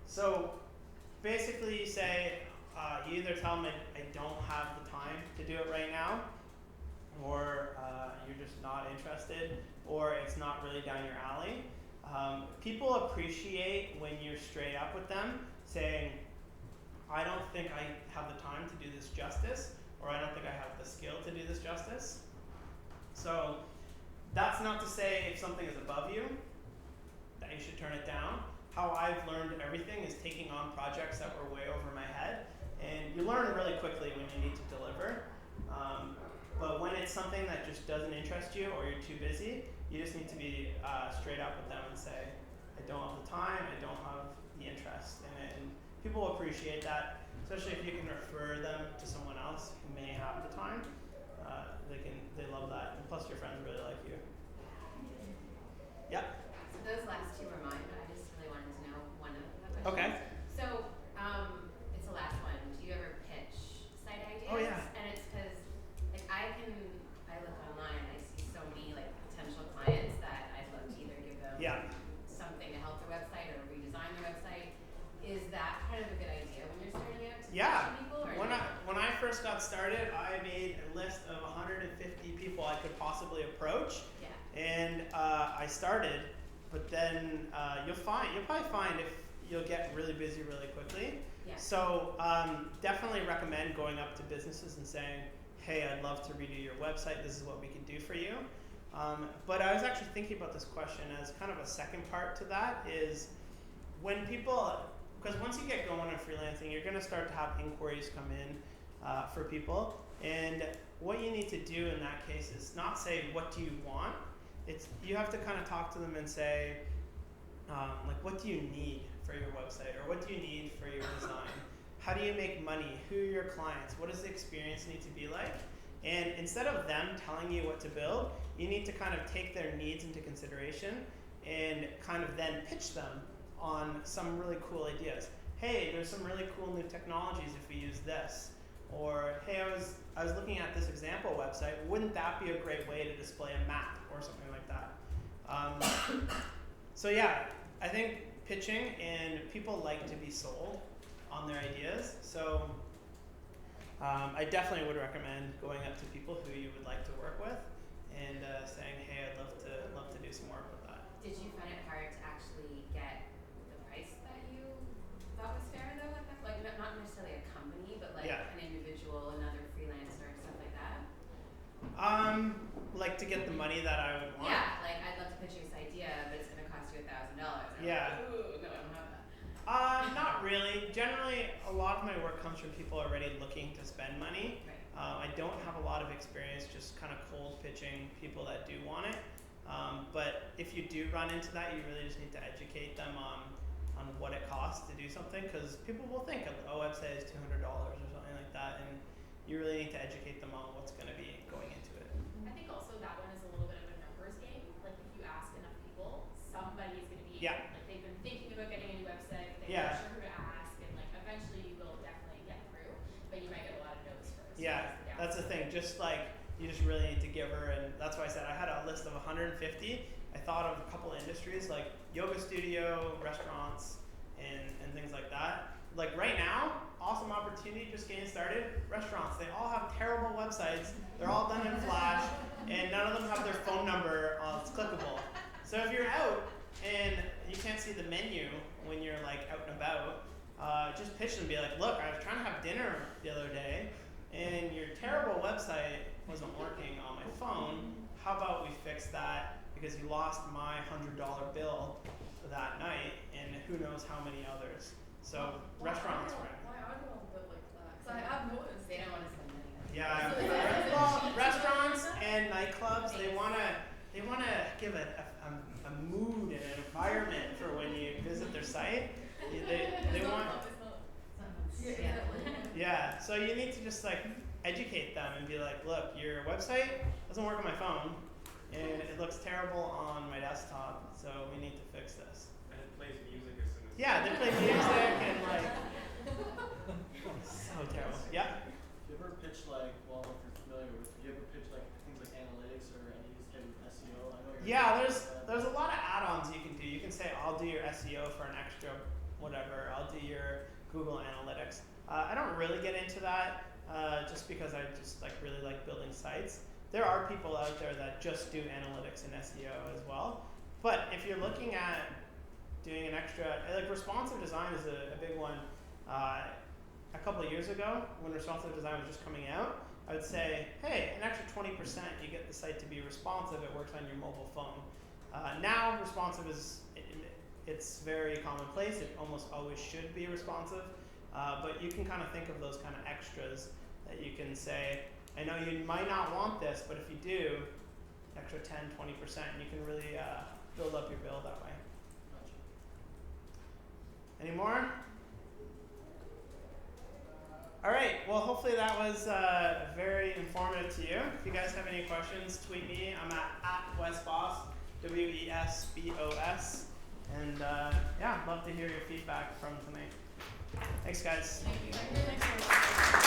So basically you say, you either tell them I don't have the time to do it right now, or you're just not interested, or it's not really down your alley. People appreciate when you're straight up with them saying, I don't think I have the time to do this justice, or I don't think I have the skill to do this justice. So that's not to say if something is above you, that you should turn it down. How I've learned everything is taking on projects that were way over my head. And you learn really quickly when you need to deliver. But when it's something that just doesn't interest you or you're too busy, you just need to be straight up with them and say, I don't have the time, I don't have the interest in it. And people appreciate that, especially if you can refer them to someone else who may have the time. They love that. And plus your friends really like you. Yeah? So those last two were mine, but I just really wanted to know one of the questions. Okay. So, it's the last one. Do you ever pitch site ideas? Oh, yeah. And it's because, like, I look online and I see so many, like, potential clients that I'd love to either give them something to help their website or redesign their website. Is that kind of a good idea when you're starting out to pitch people? Or When I first got started, I made a list of 150 people I could possibly approach. Yeah. And I started, but then you'll probably find if you'll get really busy really quickly. Yeah. So definitely recommend going up to businesses and saying, hey, I'd love to redo your website. This is what we can do for you. But I was actually thinking about this question as kind of a second part to that is when people, because once you get going on freelancing, you're going to start to have inquiries come in for people. And what you need to do in that case is not say, what do you want? You have to kind of talk to them and say, like, what do you need for your website? Or what do you need for your design? How do you make money? Who are your clients? What does the experience need to be like? And instead of them telling you what to build, you need to kind of take their needs into consideration and kind of then pitch them on some really cool ideas. Hey, there's some really cool new technologies if we use this. Or, hey, I was looking at this example website. Wouldn't that be a great way to display a map or something like that? So yeah, I think pitching, and people like to be sold on their ideas. So I definitely would recommend going up to people who you would like to work with and saying, hey, I'd love to do some work with that. Did you find it hard to actually get the price that you thought was fair though? Like not necessarily a company, but like an individual, another freelancer, stuff like that? Like to get the money that I would want. Yeah, like I'd love to pitch you this idea, but it's gonna cost you $1,000. Yeah. Like, ooh, no, I don't have that. Not really. Generally, a lot of my work comes from people already looking to spend money. Right. I don't have a lot of experience just kind of cold pitching people that do want it. But if you do run into that, you really just need to educate them on what it costs to do something, because people will think a website is $200 or something like that, and you really need to educate them on what's going to be going into it. I think also that one is a little bit of a numbers game. Like if you ask enough people, somebody is going to be like they've been thinking about getting a new website, but they're not sure who to ask, and like eventually you will definitely get through, but you might get a lot of no's first. Yeah, that's the thing. Just like you just really need to give her, and that's why I said I had a list of 150. I thought of a couple of industries like yoga studio, restaurants, and things like that. Like right now, awesome opportunity just getting started. Restaurants, they all have terrible websites. They're all done in Flash, and none of them have their phone number that's clickable. So if you're out and you can't see the menu when you're like out and about, just pitch them and be like, look, I was trying to have dinner the other day, and your terrible website wasn't working on my phone. How about we fix that because you lost my $100 bill that night and who knows how many others. So restaurants, right? Why are they all built like that? 'Cause I've noticed. They don't want to spend money on it. Yeah, well, restaurants and nightclubs, they wanna give a mood and an environment for when you visit their site. They want. Yeah, so you need to just like educate them and be like, look, your website doesn't work on my phone, and it looks terrible on my desktop, so we need to fix this. And it plays music as soon as. Yeah, they play music and like. So terrible. Yeah. Do you ever pitch like, well, if you're familiar with, do you ever pitch like things like analytics or any type of SEO? I know you're. Yeah, there's a lot of add-ons you can do. You can say, I'll do your SEO for an extra whatever. I'll do your Google Analytics. I don't really get into that just because I just really like building sites. There are people out there that just do analytics and SEO as well. But if you're looking at doing an extra, like responsive design is a big one. A couple of years ago, when responsive design was just coming out, I would say, hey, an extra 20%, you get the site to be responsive. It works on your mobile phone. Now, responsive it's very commonplace. It almost always should be responsive. But you can kind of think of those kind of extras that you can say, I know you might not want this, but if you do, extra 10, 20%, you can really build up your bill that way. Any more? All right, well, hopefully that was very informative to you. If you guys have any questions, tweet me. I'm at Wes Bos, WESBOS. And yeah, I'd love to hear your feedback from tonight. Thanks, guys. Thank you.